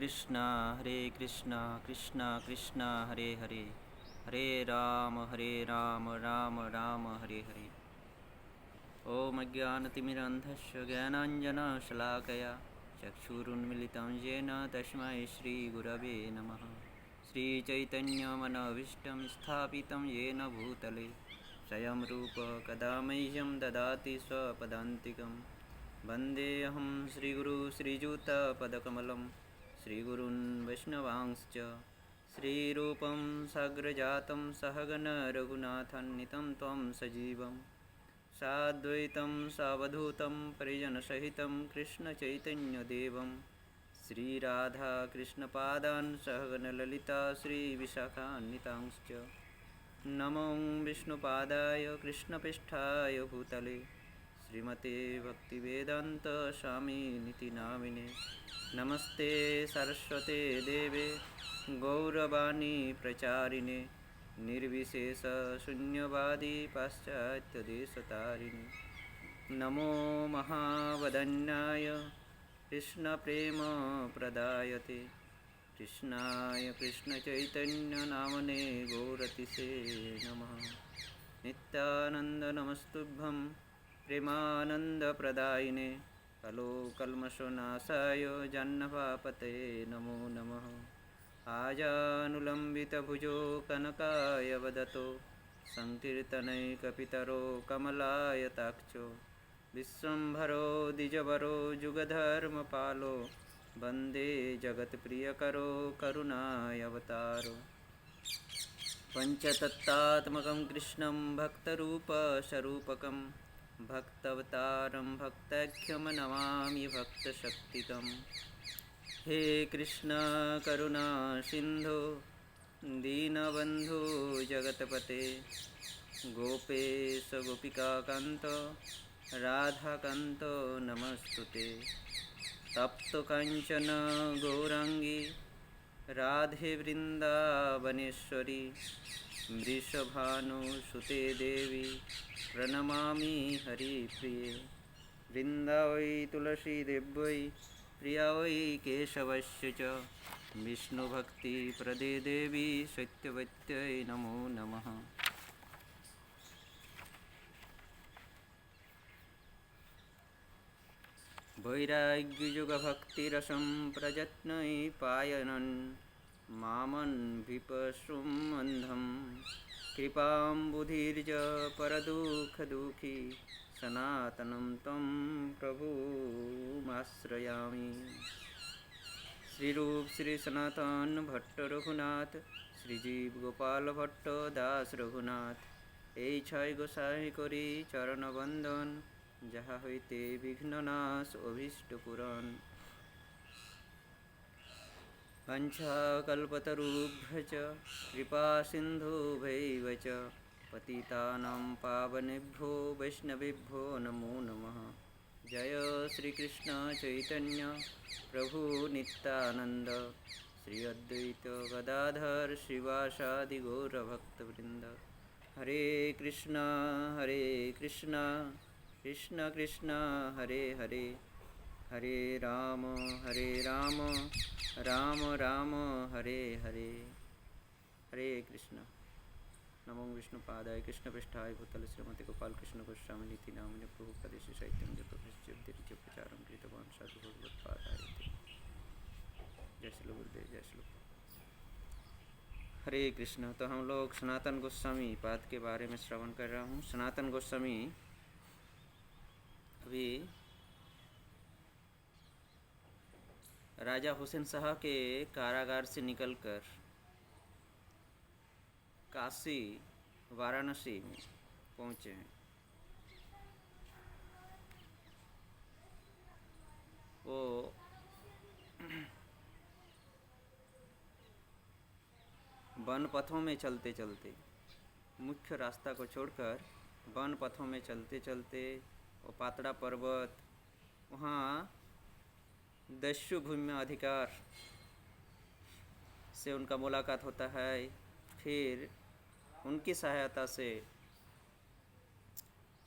कृष्णा कृष्णा कृष्णा हरे हरे हरे राम राम राम हरे हरे। ॐ अज्ञानतिमिरन्धस्य ज्ञानाञ्जनशलाकया चक्षुरुन्मिलितं येन तस्मै श्रीगुरवे नमः। श्रीचैतन्यमनोभीष्टं स्थापितं येन भूतले स्वयं रूप कदा मह्यं ददाति स्वपदान्तिकं। वन्देऽहं श्रीगुरु श्रीयुतपदकमलं श्रीगुरून् वैष्णवांश्च श्रीरूपं साग्रजातं सहगण रघुनाथान्वितं त्वं सजीवं साद्वैतं सावधूतं परिजनसहितं कृष्णचैतन्यदेवं श्रीराधाकृष्णपादान् सहगणललिता श्रीविशाखान्वितांश्च नमो विष्णुपादाय कृष्णपृष्ठाय भूतले श्रीमते भक्तिवेदान्तस्वामिनिति नामिने। नमस्ते सरस्वते देवे गौरवाणी प्रचारिणे निर्विशेषशून्यवादी पाश्चात्यदेशतारिणे। नमो महावदन्याय कृष्णप्रेमप्रदायते कृष्णाय कृष्णचैतन्यनामने गौरतिसे नमः। नित्यानन्द नमस्तुभ्यं प्रेमानन्दप्रदायिने कलोकल्मषनाशाय जह्नवापते नमो नमः। आजानुलम्बितभुजो कनकायवदतो संकीर्तनैकपितरो कमलायताक्षो विश्वम्भरो द्विजवरो जुगधर्मपालो वन्दे जगत्प्रियकरो करुणावतारो। पञ्चतत्त्वात्मकं कृष्णं भक्तरूपस्वरूपकं भक्तावतारं भक्ताख्यं नमामि भक्तशक्तिकं। हे कृष्ण करुणा सिन्धो दीनबन्धो जगत्पते गोपेश गोपिकान्त राधाकान्त नमस्तुते। तप्त कांचन गौरांगी राधे वृंदावनेश्वरी वृषभानुसुते देवी प्रणमामि हरिप्रिये। वृंदा वै तुलसी देव्यै प्रिया वै केशवस्य च विष्णुभक्तिप्रदे देवी सत्यवत्यै नमो नमः। वैराग्ययुगभक्तिरसं प्रयत्नै पायनन् मामन् विपश्रुम् अन्धं कृपाम्बुधिर्ज परदुःखदुःखी सनातनं तं प्रभुमाश्रयामि। श्रीरूप श्री सनातन भट्ट रघुनाथ श्रीजीव गोपाल भट्ट दास रघुनाथ এই ছয় গোসাই করি চরণ বন্দন যাহা হইতে বিঘ্ননাশ অভীষ্ট পুরন। वंशाकल्पतरुभ्यश्च कृपा सिन्धुभ्यैव च पतितानां पावनेभ्यो वैष्णवेभ्यो नमो नमः। जय श्री कृष्ण चैतन्य प्रभु नित्यानंद श्री अद्वैत गदाधर श्रीवासादि गौरभक्तवृंद। हरे कृष्णा कृष्ण कृष्ण हरे हरे हरे राम राम राम हरे हरे। हरे कृष्ण। नमो विष्णुपादाय कृष्णपृष्ठाय भूतले श्रीमते गोपाल कृष्ण गोस्वामिनिति नामिने प्रभुपदेश साहित्यं जपति प्रचारं कृतवान् साधु भगवत्पादाय। जय श्री गुरुदेव जय श्री। हरे कृष्ण। तो हम लोग सनातन गोस्वामी पाद के बारे में श्रवण कर रहा हूँ। सनातन गोस्वामी अभी राजा हुसैन शाह के कारागार से निकलकर काशी वाराणसी में पहुँचे हैं। वो वन पथों में चलते चलते मुख्य रास्ता को छोड़कर वन पथों में चलते चलते वो पातड़ा पर्वत वहाँ दस्यु भूमि अधिकार से उनका मुलाकात होता है। फिर उनकी सहायता से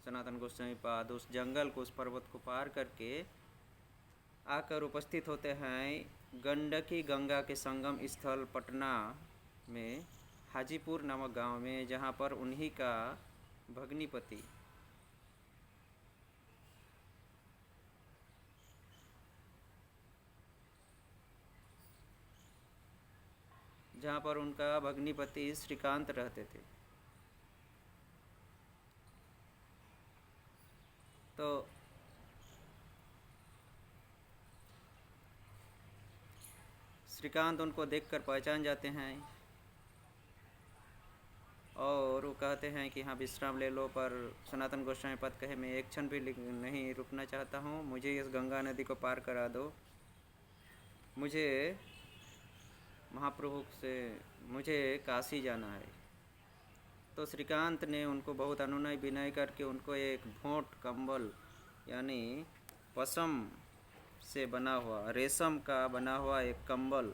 सनातन गोस्वामी पाद उस जंगल को उस पर्वत को पार करके आकर उपस्थित होते हैं गंडकी गंगा के संगम स्थल पटना में हाजीपुर नामक गांव में, जहां पर उन्हीं का भग्निपति श्रीकांत रहते थे। तो श्रीकांत उनको देखकर पहचान जाते हैं और वो कहते हैं कि हाँ विश्राम ले लो, पर सनातन गोस्वामी पद कहे मैं एक क्षण भी नहीं रुकना चाहता हूँ, मुझे इस गंगा नदी को पार करा दो, मुझे महाप्रभु से मुझे काशी जाना है। तो श्रीकांत ने उनको बहुत अनुनय विनय करके उनको एक भोट कंबल यानी पशम से बना हुआ, रेशम का बना हुआ एक कंबल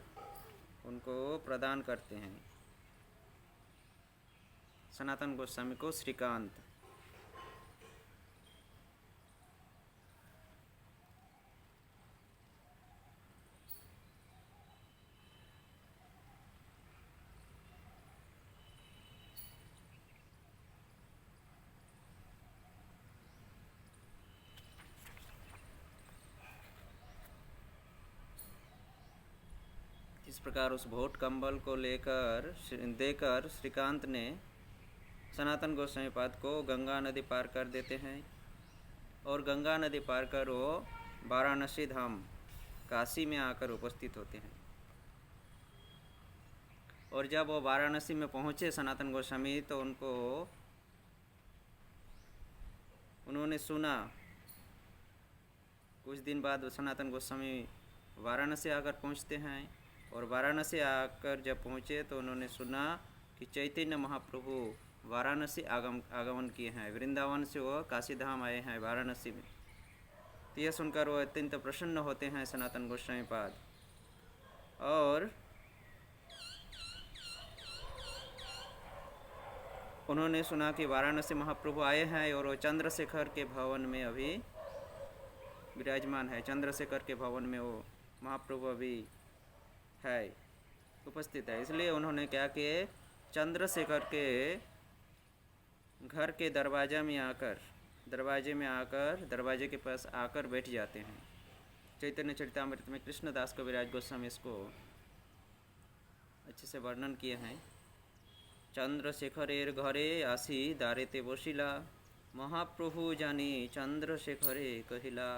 उनको प्रदान करते हैं सनातन गोस्वामी को श्रीकांत। इस प्रकार उस भोट कंबल को देकर श्रीकांत ने सनातन गोस्वामी पाद को गंगा नदी पार कर देते हैं और गंगा नदी पार कर वो वाराणसी धाम काशी में आकर उपस्थित होते हैं। और जब वो वाराणसी में पहुँचे सनातन गोस्वामी, तो उन्होंने सुना, कुछ दिन बाद सनातन गोस्वामी वाराणसी आकर पहुँचते हैं और वाराणसी आकर जब पहुँचे तो उन्होंने सुना कि चैतन्य महाप्रभु वाराणसी आगमन किए हैं, वृंदावन से वो काशी धाम आए हैं वाराणसी में। तो यह सुनकर वो अत्यंत प्रसन्न होते हैं सनातन गोस्वामी पाद। और उन्होंने सुना कि वाराणसी महाप्रभु आए हैं और वो चंद्रशेखर के भवन में अभी विराजमान है, चंद्रशेखर के भवन में वो महाप्रभु अभी है, उपस्थित है। इसलिए उन्होंने क्या कि चंद्रशेखर के घर के दरवाजे के पास आकर बैठ जाते हैं। चैतन्य चरितामृत में कृष्णदास कविराज गोस्वामी इसको अच्छे से वर्णन किए हैं। चंद्रशेखरेर घरे आसी दारेते बसिला, महाप्रभु जानी चंद्रशेखरे कहिला।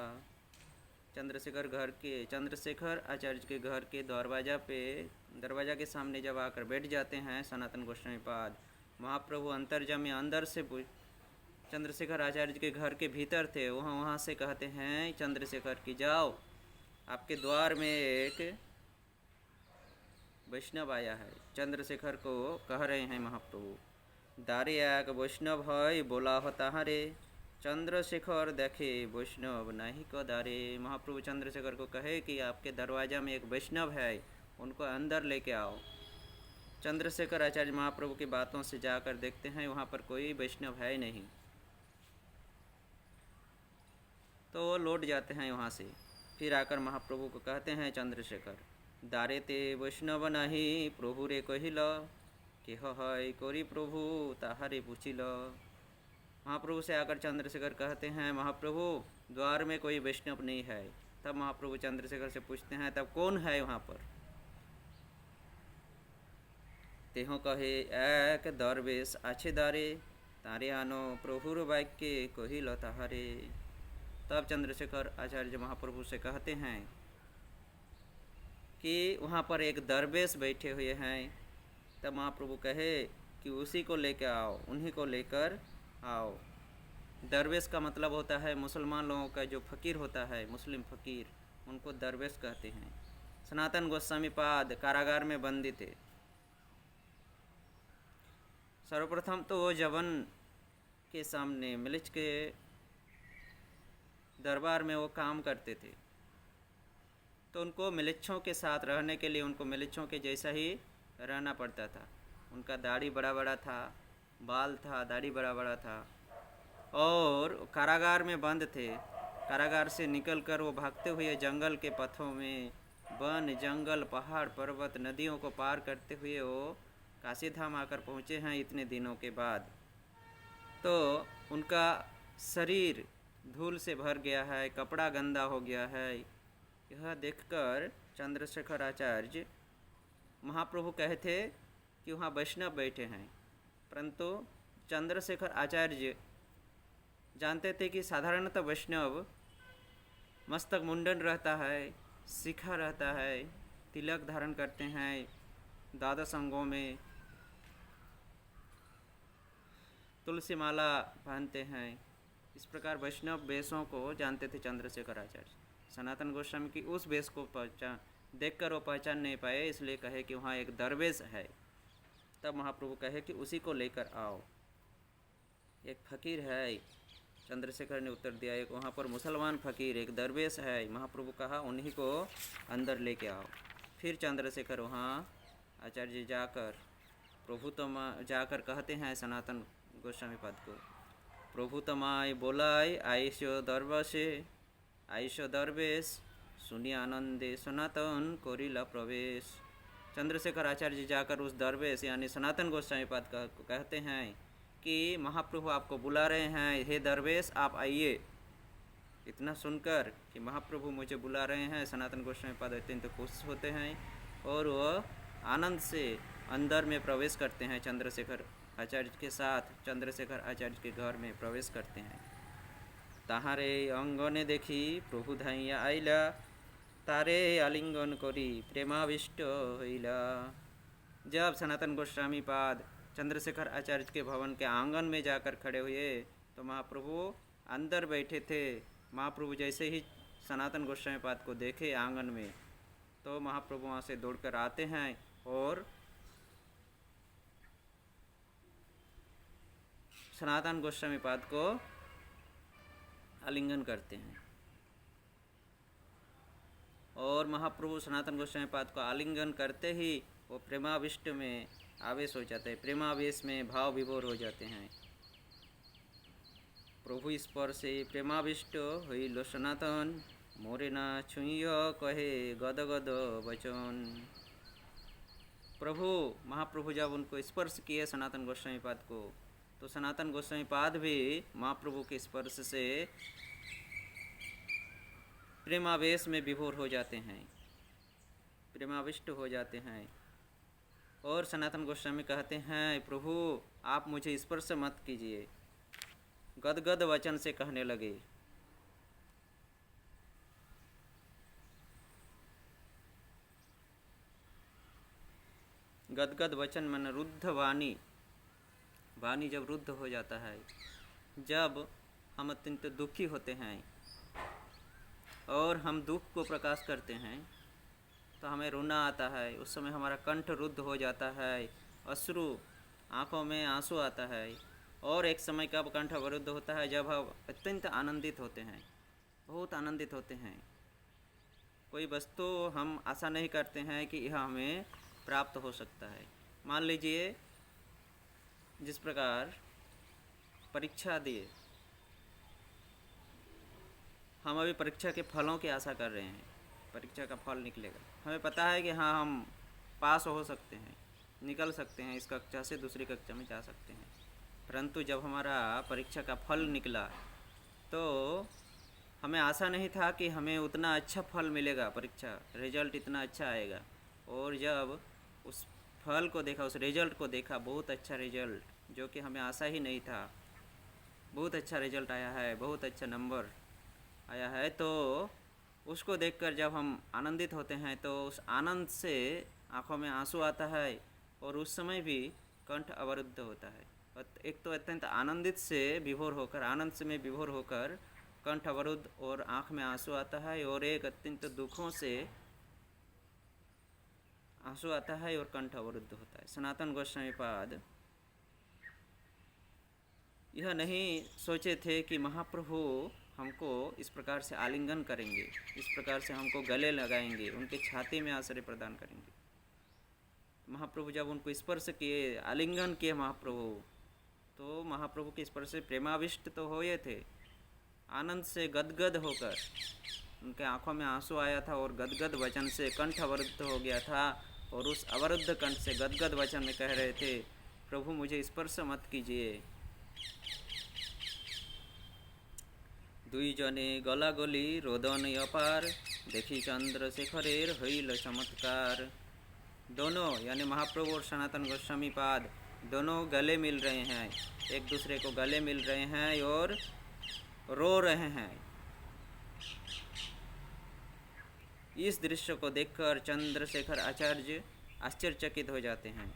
चंद्रशेखर आचार्य के घर के दरवाजा के सामने जब आकर बैठ जाते हैं सनातन गोस्वामी पाद, महाप्रभु अंतर्जामी अंदर से चंद्रशेखर आचार्य के घर के भीतर थे, वहाँ से कहते हैं चंद्रशेखर की जाओ, आपके द्वार में एक वैष्णव आया है। चंद्रशेखर को कह रहे हैं महाप्रभु, दारे एक वैष्णव है बोला होता हरे, चंद्रशेखर देखे वैष्णव नहीं को दारे। महाप्रभु चंद्रशेखर को कहे कि आपके दरवाजा में एक वैष्णव है, उनको अंदर लेके आओ। चंद्रशेखर आचार्य महाप्रभु की बातों से जाकर देखते हैं वहाँ पर कोई वैष्णव है नहीं, तो वो लौट जाते हैं वहाँ से। फिर आकर महाप्रभु को कहते हैं चंद्रशेखर, दारे ते वैष्णव नहीं प्रभु रे कहिल, केह है कोरी प्रभु ताहारे पूछिल। महाप्रभु से आकर चंद्रशेखर कहते हैं, महाप्रभु द्वार में कोई वैष्णव नहीं है। तब महाप्रभु चंद्रशेखर से पूछते हैं, तब कौन है वहाँ पर? तेहो कहे एक दरवेश आछे दारे, तारे आनो प्रभुर वाक्य कहिल ताहारे। तब चंद्रशेखर आचार्य महाप्रभु से कहते हैं कि वहाँ पर एक दरवेश बैठे हुए हैं। तब महाप्रभु कहे कि उसी को लेकर आओ, उन्हीं को लेकर आओ। दरवेश का मतलब होता है मुसलमान लोगों का जो फ़कीर होता है, मुस्लिम फ़कीर, उनको दरवेश कहते हैं। सनातन गोस्वामी पाद कारागार में बंदी थे। सर्वप्रथम तो वो जवन के सामने मिलिच के दरबार में वो काम करते थे, तो उनको मिलिच्छों के साथ रहने के लिए उनको मिलिच्छों के जैसा ही रहना पड़ता था। उनका दाढ़ी बड़ा बड़ा था, बाल था, दाढ़ी बड़ा बड़ा था, और कारागार में बंद थे। कारागार से निकलकर वो भागते हुए जंगल के पथों में, वन जंगल पहाड़ पर्वत नदियों को पार करते हुए वो काशी धाम आकर पहुँचे हैं इतने दिनों के बाद। तो उनका शरीर धूल से भर गया है, कपड़ा गंदा हो गया है। यह देखकर चंद्रशेखर आचार्य, महाप्रभु कहे थे कि वहाँ वैष्णव बैठे हैं, परंतु चंद्रशेखर आचार्य जानते थे कि साधारणतः वैष्णव मस्तक मुंडन रहता है, शिखा रहता है, तिलक धारण करते हैं, द्वादश अंगों में तुलसी माला पहनते हैं। इस प्रकार वैष्णव वेशों को जानते थे चंद्रशेखर आचार्य। सनातन गोस्वामी की उस वेश को देखकर वो पहचान नहीं पाए, इसलिए कहे कि वहाँ एक दरवेश है। तब महाप्रभु कहे कि उसी को लेकर आओ। एक फकीर है, चंद्रशेखर ने उत्तर दिया, एक वहाँ पर मुसलमान फकीर एक दरवेश है। महाप्रभु कहा उन्हीं को अंदर लेके आओ। फिर चंद्रशेखर वहाँ आचार्य जाकर प्रभु जाकर कहते हैं सनातन गोस्वामी पद को, प्रभु तमाय बोलाय आयशो दरवेशे, आयशो दरवेश सुनी आनंदे सनातन कोरिला प्रवेश। चंद्रशेखर आचार्य जाकर उस दरवेश यानी सनातन गोस्वामी पद को कहते हैं कि महाप्रभु आपको बुला रहे हैं, हे दरवेश आप आइए। इतना सुनकर कि महाप्रभु मुझे बुला रहे हैं, सनातन गोस्वामी पद अत्यंत खुश होते हैं और वह आनंद से अंदर में प्रवेश करते हैं। चंद्रशेखर आचार्य के साथ चंद्रशेखर आचार्य के घर में प्रवेश करते हैं। ताहारे अंगने देखी प्रभु धाइया आइला, तारे आलिंगन करी प्रेमाविष्ट हईला। जब सनातन गोस्वामी पाद चंद्रशेखर आचार्य के भवन के आंगन में जाकर खड़े हुए तो महाप्रभु अंदर बैठे थे। महाप्रभु जैसे ही सनातन गोस्वामी पाद को देखे आंगन में तो महाप्रभु वहाँ से दौड़कर आते हैं और सनातन गोस्वामी पाद को आलिंगन करते हैं और महाप्रभु सनातन गोस्वामी पाद को आलिंगन करते ही वो प्रेमाविष्ट में आवेश हो जाते हैं, प्रेमावेश में भाव विभोर हो जाते हैं। प्रभु स्पर्शे प्रेमाविष्ट हईल सनातन, मोरे ना छुइय कहे गद गद वचन। प्रभु महाप्रभु जब उनको स्पर्श किए सनातन गोस्वामी पाद को तो सनातन गोस्वामी पाद भी महाप्रभु के स्पर्श से प्रेमावेश में विभोर हो जाते हैं, प्रेमाविष्ट हो जाते हैं। और सनातन गोस्वामी कहते हैं प्रभु आप मुझे स्पर्श मत कीजिए, गदगद वचन से कहने लगे। गदगद वचन मन रुद्ध वाणी, वाणी जब रुद्ध हो जाता है, जब हम अत्यंत दुखी होते हैं और हम दुख को प्रकाश करते हैं तो हमें रोना आता है। उस समय हमारा कंठ रुद्ध हो जाता है, अश्रु आँखों में आंसू आता है। और एक समय कब कंठ अवरुद्ध होता है, जब हम अत्यंत आनंदित होते हैं, बहुत आनंदित होते हैं। कोई वस्तु हम आशा नहीं करते हैं कि यह हमें प्राप्त हो सकता है। मान लीजिए जिस प्रकार परीक्षा दिए, हम अभी परीक्षा के फलों की आशा कर रहे हैं, परीक्षा का फल निकलेगा, हमें पता है कि हाँ हम पास हो सकते हैं, निकल सकते हैं, इस कक्षा से दूसरी कक्षा में जा सकते हैं। परंतु जब हमारा परीक्षा का फल निकला तो हमें आशा नहीं था कि हमें उतना अच्छा फल मिलेगा, परीक्षा रिजल्ट इतना अच्छा आएगा। और जब उस फल को देखा, उस रिजल्ट को देखा, बहुत अच्छा रिजल्ट जो कि हमें आशा ही नहीं था, बहुत अच्छा रिजल्ट आया है, बहुत अच्छा नंबर आया है। तो उसको देखकर जब हम आनंदित होते हैं तो उस आनंद से आँखों में आंसू आता है और उस समय भी कंठ अवरुद्ध होता है। एक तो अत्यंत आनंदित से विभोर होकर, आनंद से में विभोर होकर कंठ अवरुद्ध और आँख में आंसू आता है, और एक अत्यंत दुखों से आंसू आता है और कंठ अवरुद्ध होता है। सनातन गोस्वामी पाद यह नहीं सोचे थे कि महाप्रभु हमको इस प्रकार से आलिंगन करेंगे, इस प्रकार से हमको गले लगाएंगे, उनके छाती में आश्रय प्रदान करेंगे। महाप्रभु जब उनको स्पर्श किए, आलिंगन किए महाप्रभु, तो महाप्रभु के स्पर्श से प्रेमाविष्ट तो हुए थे, आनंद से गदगद होकर, उनके आंखों में आंसू आया था और गदगद वचन से कंठ अवरुद्ध हो गया था, और उस अवरुद्ध कंठ से गदगद वचन में कह रहे थे, प्रभु मुझे स्पर्श मत कीजिए। दुई जने गला गली रोदन अपार, देखी चंद्रशेखरेर हईल चमत्कार। दोनों यानी महाप्रभु और सनातन गोस्वामी पाद दोनों गले मिल रहे हैं, एक दूसरे को गले मिल रहे हैं और रो रहे हैं। इस दृश्य को देखकर चंद्रशेखर आचार्य आश्चर्यचकित हो जाते हैं,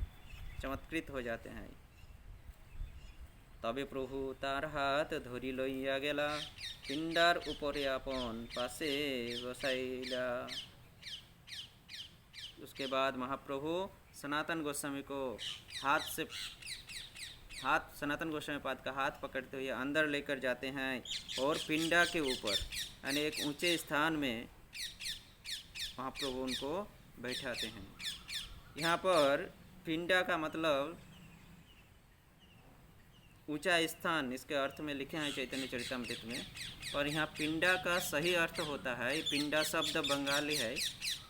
चमत्कृत हो जाते हैं। तबे प्रभु तार हाथ धरि लइया गेला, पिंडार ऊपर अपन पासे बसाइला। उसके बाद महाप्रभु सनातन गोस्वामी को सनातन गोस्वामी पाद का हाथ पकड़ते हुए अंदर लेकर जाते हैं और पिंडा के ऊपर यानी एक ऊंचे स्थान में महाप्रभु उनको बैठाते हैं। यहाँ पर पिंडा का मतलब ऊंचा स्थान, इसके अर्थ में लिखे हैं चैतन्य चरितमृत में। और यहाँ पिंडा का सही अर्थ होता है, पिंडा शब्द बंगाली है,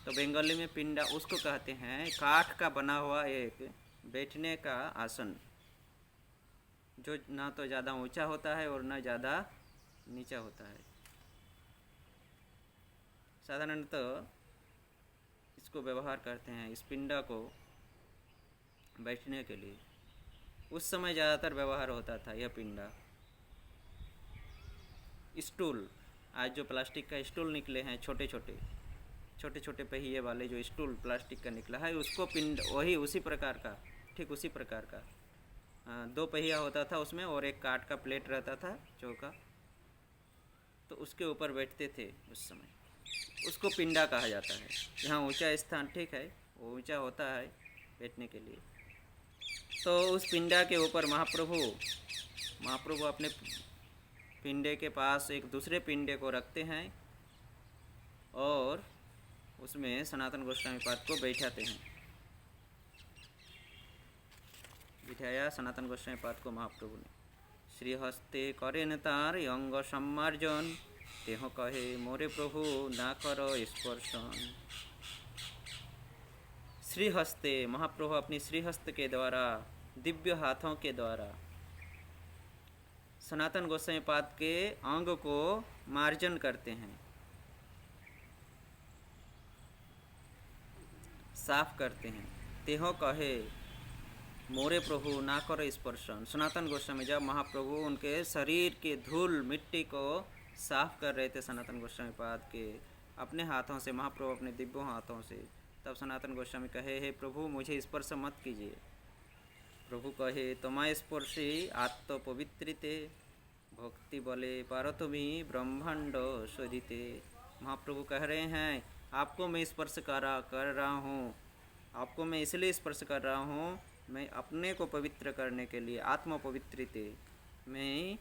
तो बंगाली में पिंडा उसको कहते हैं काठ का बना हुआ एक बैठने का आसन, जो ना तो ज़्यादा ऊंचा होता है और ना ज़्यादा नीचा होता है। साधारणतः इसको व्यवहार करते हैं इस पिंडा को बैठने के लिए। उस समय ज़्यादातर व्यवहार होता था यह पिंडा। स्टूल, आज जो प्लास्टिक का स्टूल निकले हैं, छोटे छोटे पहिए वाले जो स्टूल प्लास्टिक का निकला है, उसको पिंड वही उसी प्रकार का, ठीक उसी प्रकार का 2 पहिया होता था उसमें और एक काठ का प्लेट रहता था चौका, तो उसके ऊपर बैठते थे उस समय, उसको पिंडा कहा जाता है। यहाँ ऊंचा स्थान ठीक है, वो ऊंचा होता है बैठने के लिए। तो उस पिंडा के ऊपर महाप्रभु अपने पिंडे के पास एक दूसरे पिंडे को रखते हैं और उसमें सनातन गोस्वामी पाद को बैठाते हैं। बिठाया सनातन गोस्वामी पाद को महाप्रभु ने। श्रीहस्ते करेन तार अंग सम्मार्जन, तेह कहे मोरे प्रभु ना करो स्पर्शन। श्रीहस्ते, महाप्रभु अपनी श्रीहस्त के द्वारा, दिव्य हाथों के द्वारा सनातन गोस्वामी पाद के अंग को मार्जन करते हैं, साफ करते हैं। तेहो कहे मोरे प्रभु ना करो स्पर्शन। सनातन गोस्वामी जब महाप्रभु उनके शरीर के धूल मिट्टी को साफ कर रहे थे सनातन गोस्वामी पाद के अपने हाथों से, महाप्रभु अपने दिव्य हाथों से, तब सनातन गोस्वामी कहे, हे प्रभु मुझे स्पर्श मत कीजिए। प्रभु कहे, तमाय स्पर्शी आत्म पवित्रिते, भक्ति बले पारो तुम्हें ब्रह्मांड शोधिते। महाप्रभु कह रहे हैं, आपको मैं स्पर्श कर रहा हूँ, आपको मैं इसलिए स्पर्श कर रहा हूँ, मैं अपने को पवित्र करने के लिए, आत्म पवित्रिते, मैं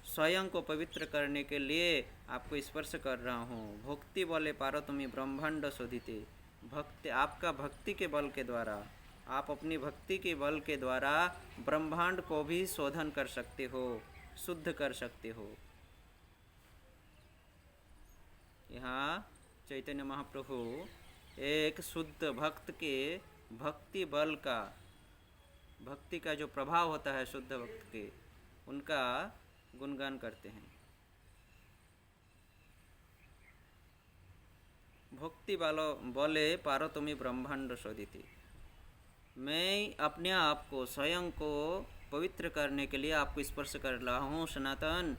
स्वयं को पवित्र करने के लिए आपको स्पर्श कर रहा हूँ। भक्ति बले पारो तुम्हें ब्रह्मांड शोधिते, भक्ति आपका भक्ति के बल के द्वारा, आप अपनी भक्ति के बल के द्वारा ब्रह्मांड को भी शोधन कर सकते हो, शुद्ध कर सकते हो। यहाँ चैतन्य महाप्रभु एक शुद्ध भक्त के भक्ति बल का, भक्ति का जो प्रभाव होता है शुद्ध भक्त के, उनका गुणगान करते हैं। भक्ति बोले पारो तुम्हें ब्रह्मांड शोधिते, मैं अपने आप को, स्वयं को पवित्र करने के लिए आपको स्पर्श कर रहा हूँ सनातन।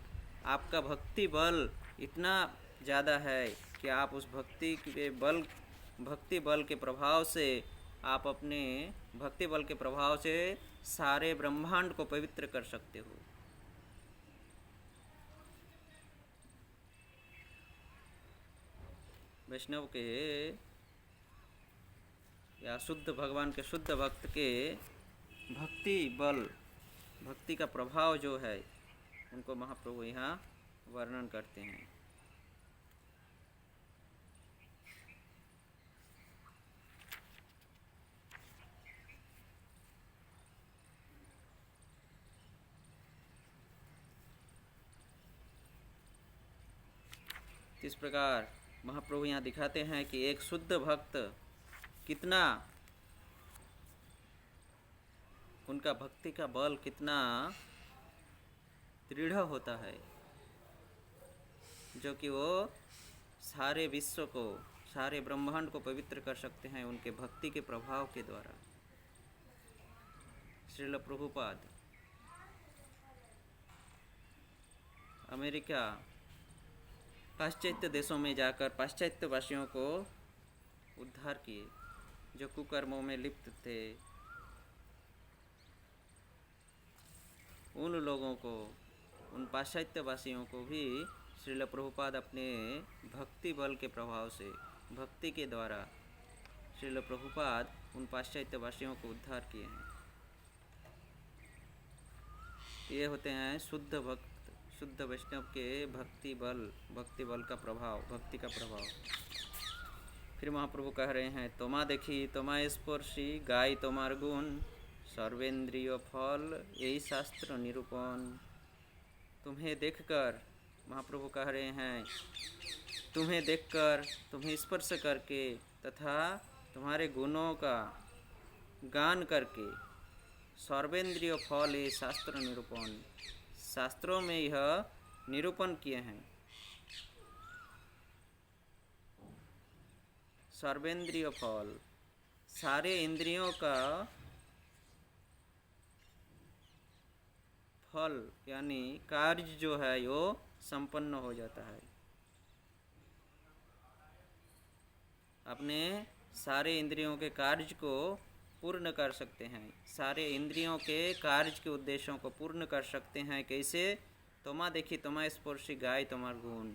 आपका भक्ति बल इतना ज़्यादा है कि आप उस भक्ति बल के प्रभाव से, आप अपने भक्ति बल के प्रभाव से सारे ब्रह्मांड को पवित्र कर सकते हो। वैष्णव के या शुद्ध भगवान के शुद्ध भक्त के भक्ति बल, भक्ति का प्रभाव जो है, उनको महाप्रभु यहाँ वर्णन करते हैं। इस प्रकार महाप्रभु यहाँ दिखाते हैं कि एक शुद्ध भक्त कितना, उनका भक्ति का बल कितना दृढ़ होता है, जो कि वो सारे विश्व को, सारे ब्रह्मांड को पवित्र कर सकते हैं उनके भक्ति के प्रभाव के द्वारा। श्रील प्रभुपाद अमेरिका, पाश्चात्य देशों में जाकर पाश्चात्य वासियों को उद्धार किए, जो कुकर्मों में लिप्त थे, उन लोगों को, उन पाश्चात्य वासियों को भी श्रील प्रभुपाद अपने भक्ति बल के प्रभाव से, भक्ति के द्वारा श्रील प्रभुपाद उन पाश्चात्य वासियों को उद्धार किए हैं। ये होते हैं शुद्ध भक्त, शुद्ध वैष्णव के भक्ति बल का प्रभाव, भक्ति का प्रभाव। फिर महाप्रभु कह रहे हैं, तोमा देखी तोमा स्पर्शी गाय तोमार गुण, सर्वेंद्रिय फल यही शास्त्र निरूपण। तुम्हें देखकर, महाप्रभु कह रहे हैं, तुम्हें देखकर, तुम्हें स्पर्श करके तथा तुम्हारे गुणों का गान करके, सर्वेंद्रिय फल ये शास्त्र निरूपण, शास्त्रों में यह निरूपण किए हैं। सर्वेंद्रिय फल, सारे इंद्रियों का फल यानी कार्य जो है वो संपन्न हो जाता है। अपने सारे इंद्रियों के कार्य को पूर्ण कर सकते हैं, सारे इंद्रियों के कार्य के उद्देश्यों को पूर्ण कर सकते हैं। कैसे? तोमा देखी तोमा स्पर्शी गाय तुम्हार गुण,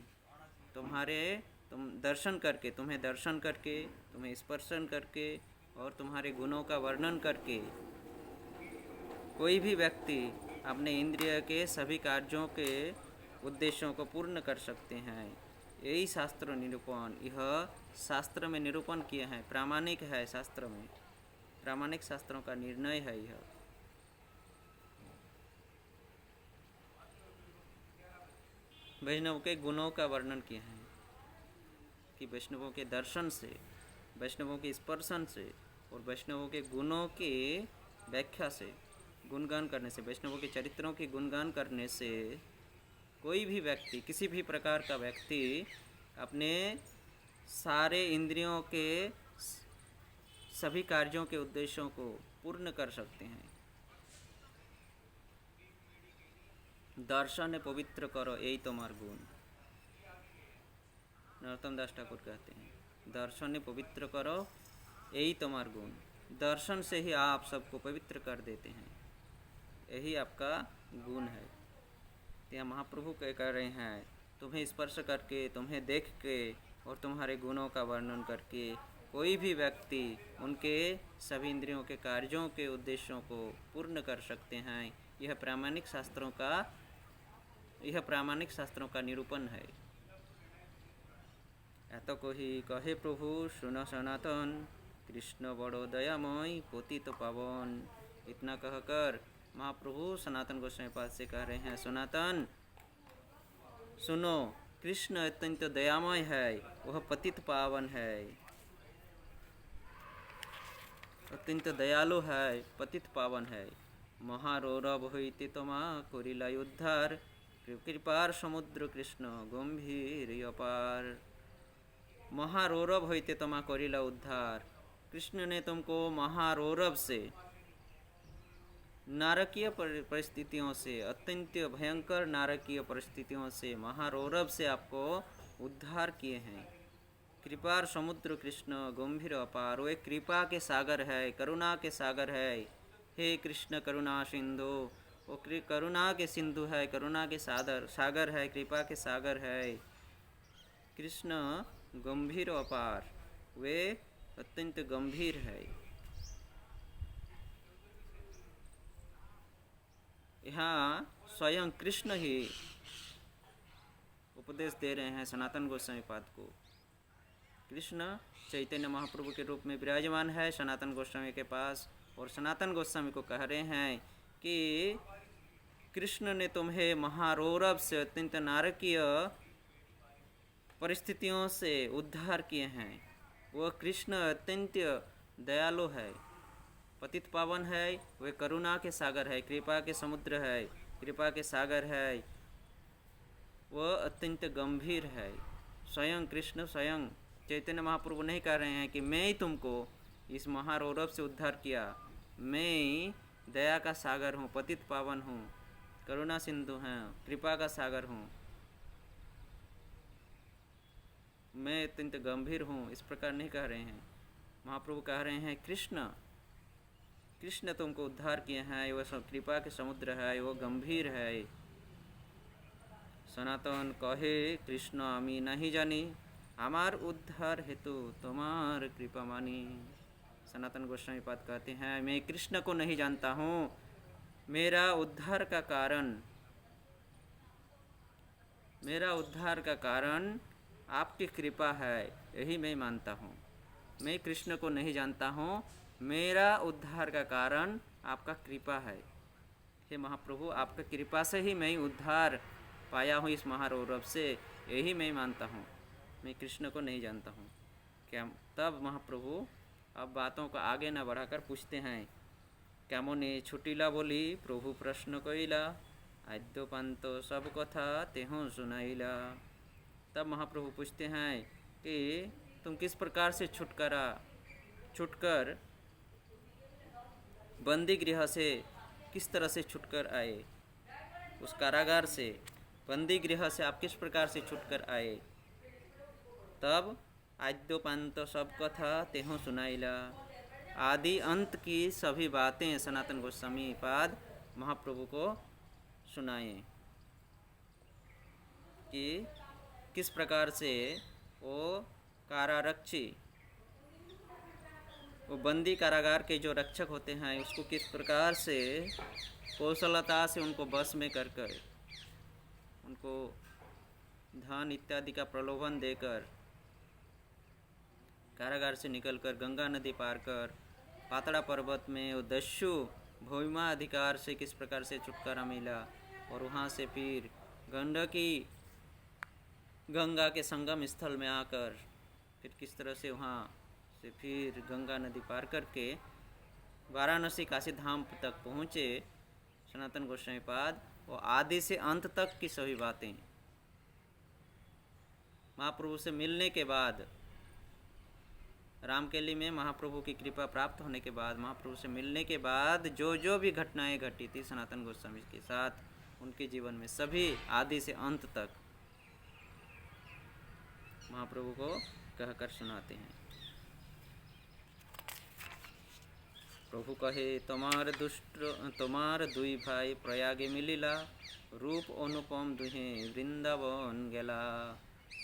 तुम दर्शन करके, तुम्हें दर्शन करके, तुम्हें स्पर्शन करके और तुम्हारे गुणों का वर्णन करके कोई भी व्यक्ति अपने इंद्रिय के सभी कार्यों के उद्देश्यों को पूर्ण कर सकते हैं। यही शास्त्र निरूपण, यह शास्त्र में निरूपण किए हैं, प्रामाणिक है, शास्त्र में प्रामाणिक शास्त्रों का निर्णय है। यह वैष्णव के गुणों का वर्णन किए हैं कि वैष्णवों के दर्शन से, वैष्णवों के स्पर्शन से और वैष्णवों के गुणों की व्याख्या से, गुणगान करने से, वैष्णवों के चरित्रों की गुणगान करने से कोई भी व्यक्ति, किसी भी प्रकार का व्यक्ति अपने सारे इंद्रियों के सभी कार्यों के उद्देश्यों को पूर्ण कर सकते हैं। दर्शन पवित्र करो यही तुम्हार गुण, नरोत्तम दास ठाकुर कहते हैं, दर्शन पवित्र करो यही तुम्हार गुण। दर्शन से ही आप सबको पवित्र कर देते हैं, यही आपका गुण है। यहाँ महाप्रभु कह रहे हैं, तुम्हें स्पर्श करके, तुम्हें देख के और तुम्हारे गुणों का वर्णन करके कोई भी व्यक्ति उनके सभी इंद्रियों के कार्यों के उद्देश्यों को पूर्ण कर सकते हैं। यह प्रामाणिक शास्त्रों का निरूपण है। एत कोही कहे प्रभु सुन सनातन, कृष्ण बड़ो दयामय पतित पावन। इतना कहकर महाप्रभु सनातन गोस्वामी पाद से कह रहे हैं, सनातन सुनो, कृष्ण अत्यंत दयामय है, वह पतित पावन है, अत्यंत दयालु है, पतित पावन है। महारौरव होइते तमा करिला उद्धार, कृपार समुद्र कृष्ण गंभीर अपार। महारौरव होइते तमा करिला उद्धार, कृष्ण ने तुमको महारौरव से, नारकीय परिस्थितियों से, अत्यंत भयंकर नारकीय परिस्थितियों से, महारौरव से आपको उद्धार किए हैं। कृपार समुद्र कृष्ण गंभीर अपार, वो एक कृपा के सागर है, करुणा के सागर है। हे कृष्ण करुणा सिंधु, वो करुणा के सिंधु है, करुणा के सागर है, कृपा के सागर है। कृष्ण गंभीर अपार, वे अत्यंत गंभीर है। यहाँ स्वयं कृष्ण ही उपदेश दे रहे हैं सनातन गोस्वामी पाद को। कृष्ण चैतन्य महाप्रभु के रूप में विराजमान है सनातन गोस्वामी के पास, और सनातन गोस्वामी को कह रहे हैं कि कृष्ण ने तुम्हें महारौरव से, अत्यंत नारकीय परिस्थितियों से उद्धार किए हैं। वह कृष्ण अत्यंत दयालु है, पतित पावन है, वह करुणा के सागर है, कृपा के समुद्र है, कृपा के सागर है, वह अत्यंत गंभीर है। स्वयं कृष्ण, स्वयं चैतन्य महाप्रभु नहीं कह रहे हैं कि मैं ही तुमको इस महारौरव से उद्धार किया, मैं दया का सागर हूँ, पतित पावन हूँ, करुणा सिंधु हैं, कृपा का सागर हूँ, मैं अत्यंत गंभीर हूँ, इस प्रकार नहीं कह रहे हैं। महाप्रभु कह रहे हैं कृष्ण, कृष्ण तुमको उद्धार किए हैं, वह कृपा के समुद्र है, वो गंभीर है। सनातन कहे कृष्ण आमी नहीं जानी, हमार उद्धार हेतु तुम्हार कृपा मानी। सनातन गोस्वामी पाद कहते हैं मैं कृष्ण को नहीं जानता हूँ, मेरा उद्धार का कारण आपकी कृपा है, यही मैं मानता हूँ। मैं कृष्ण को नहीं जानता हूँ, मेरा उद्धार का कारण आपका कृपा है। हे महाप्रभु, आपका कृपा से ही मैं उद्धार पाया हूँ इस महारौरव से, यही मैं मानता हूँ, मैं कृष्ण को नहीं जानता हूँ। क्या तब महाप्रभु अब बातों को आगे न बढ़ाकर पूछते हैं, क्या मोने छुटीला बोली प्रभु प्रश्न कइला, आद्योपांत सब कथा तेहों सुनाइला। तब महाप्रभु पूछते हैं कि तुम किस प्रकार से छुटकर बंदी गृह से किस तरह से छुटकर आए, उस कारागार से, बंदी गृह से आप किस प्रकार से छुटकर आए। तब आद्योपांत सब कथा तेहों सुनाइला, आदि अंत की सभी बातें सनातन गोस्वामी पाद महाप्रभु को सुनाए कि किस प्रकार से वो कारारक्षी, वो बंदी कारागार के जो रक्षक होते हैं उसको किस प्रकार से कौशलता से उनको बस में कर उनको धन इत्यादि का प्रलोभन देकर कारागार से निकलकर गंगा नदी पार कर पातड़ा पर्वत में वो दस्यु भूमिमा अधिकार से किस प्रकार से छुटकारा मिला, और वहाँ से फिर गंगा के संगम स्थल में आकर फिर किस तरह से वहाँ से फिर गंगा नदी पार करके वाराणसी काशी धाम तक पहुँचे सनातन गोस्वामी पाद, वो आदि से अंत तक की सभी बातें महाप्रभु से मिलने के बाद, रामकेली में महाप्रभु की कृपा प्राप्त होने के बाद, महाप्रभु से मिलने के बाद जो जो भी घटनाएं घटी थी सनातन गोस्वामी के साथ उनके जीवन में, सभी आदि से अंत तक महाप्रभु को कहकर सुनाते हैं। प्रभु कहे तुम्हार दुई भाई प्रयागे मिलिला, रूप अनुपम दुहे वृंदावन गेला।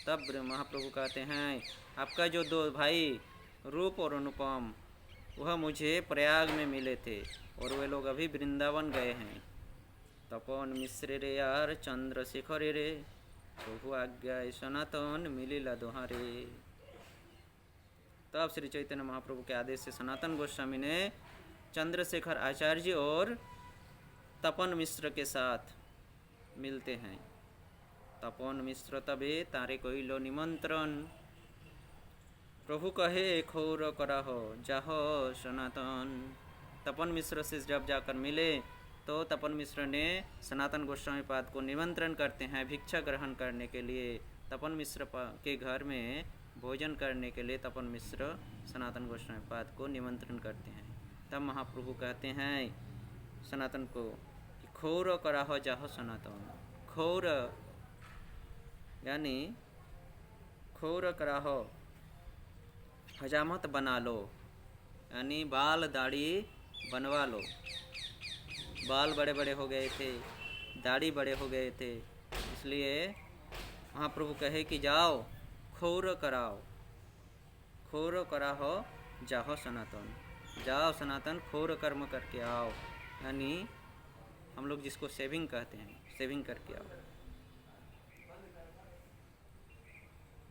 तब महाप्रभु कहते हैं आपका जो दो भाई रूप और अनुपम वह मुझे प्रयाग में मिले थे और वे लोग अभी वृंदावन गए हैं। तपन मिश्रे रे यार चंद्रशेखर रे, प्रभु आज्ञा सनातन मिलिला दोहारे। तब श्री चैतन्य महाप्रभु के आदेश से सनातन गोस्वामी ने चंद्रशेखर आचार्य और तपन मिश्र के साथ मिलते हैं। तपन मिश्र तबे तारे कोइलो निमंत्रण, प्रभु कहे खोर करा हो जाहो सनातन। तपन मिश्र से जब जाकर मिले तो तपन मिश्र ने सनातन गोस्वामी पाद को निमंत्रण करते हैं भिक्षा ग्रहण करने के लिए। तपन मिश्र के घर में भोजन करने के लिए तपन मिश्र सनातन गोस्वामी पाद को निमंत्रण करते हैं। तब महाप्रभु कहते हैं सनातन को कि खोर करा हो जाहो सनातन। खोर यानी खोर करा हो, हजामत बना लो, यानी बाल दाढ़ी बनवा लो। बाल बड़े बड़े हो गए थे, दाढ़ी बड़े हो गए थे, इसलिए महाप्रभु कहे कि जाओ खोर कराओ, खोर करा हो जाओ सनातन, जाओ सनातन खोर कर्म करके आओ, यानी हम लोग जिसको सेविंग कहते हैं, सेविंग करके आओ।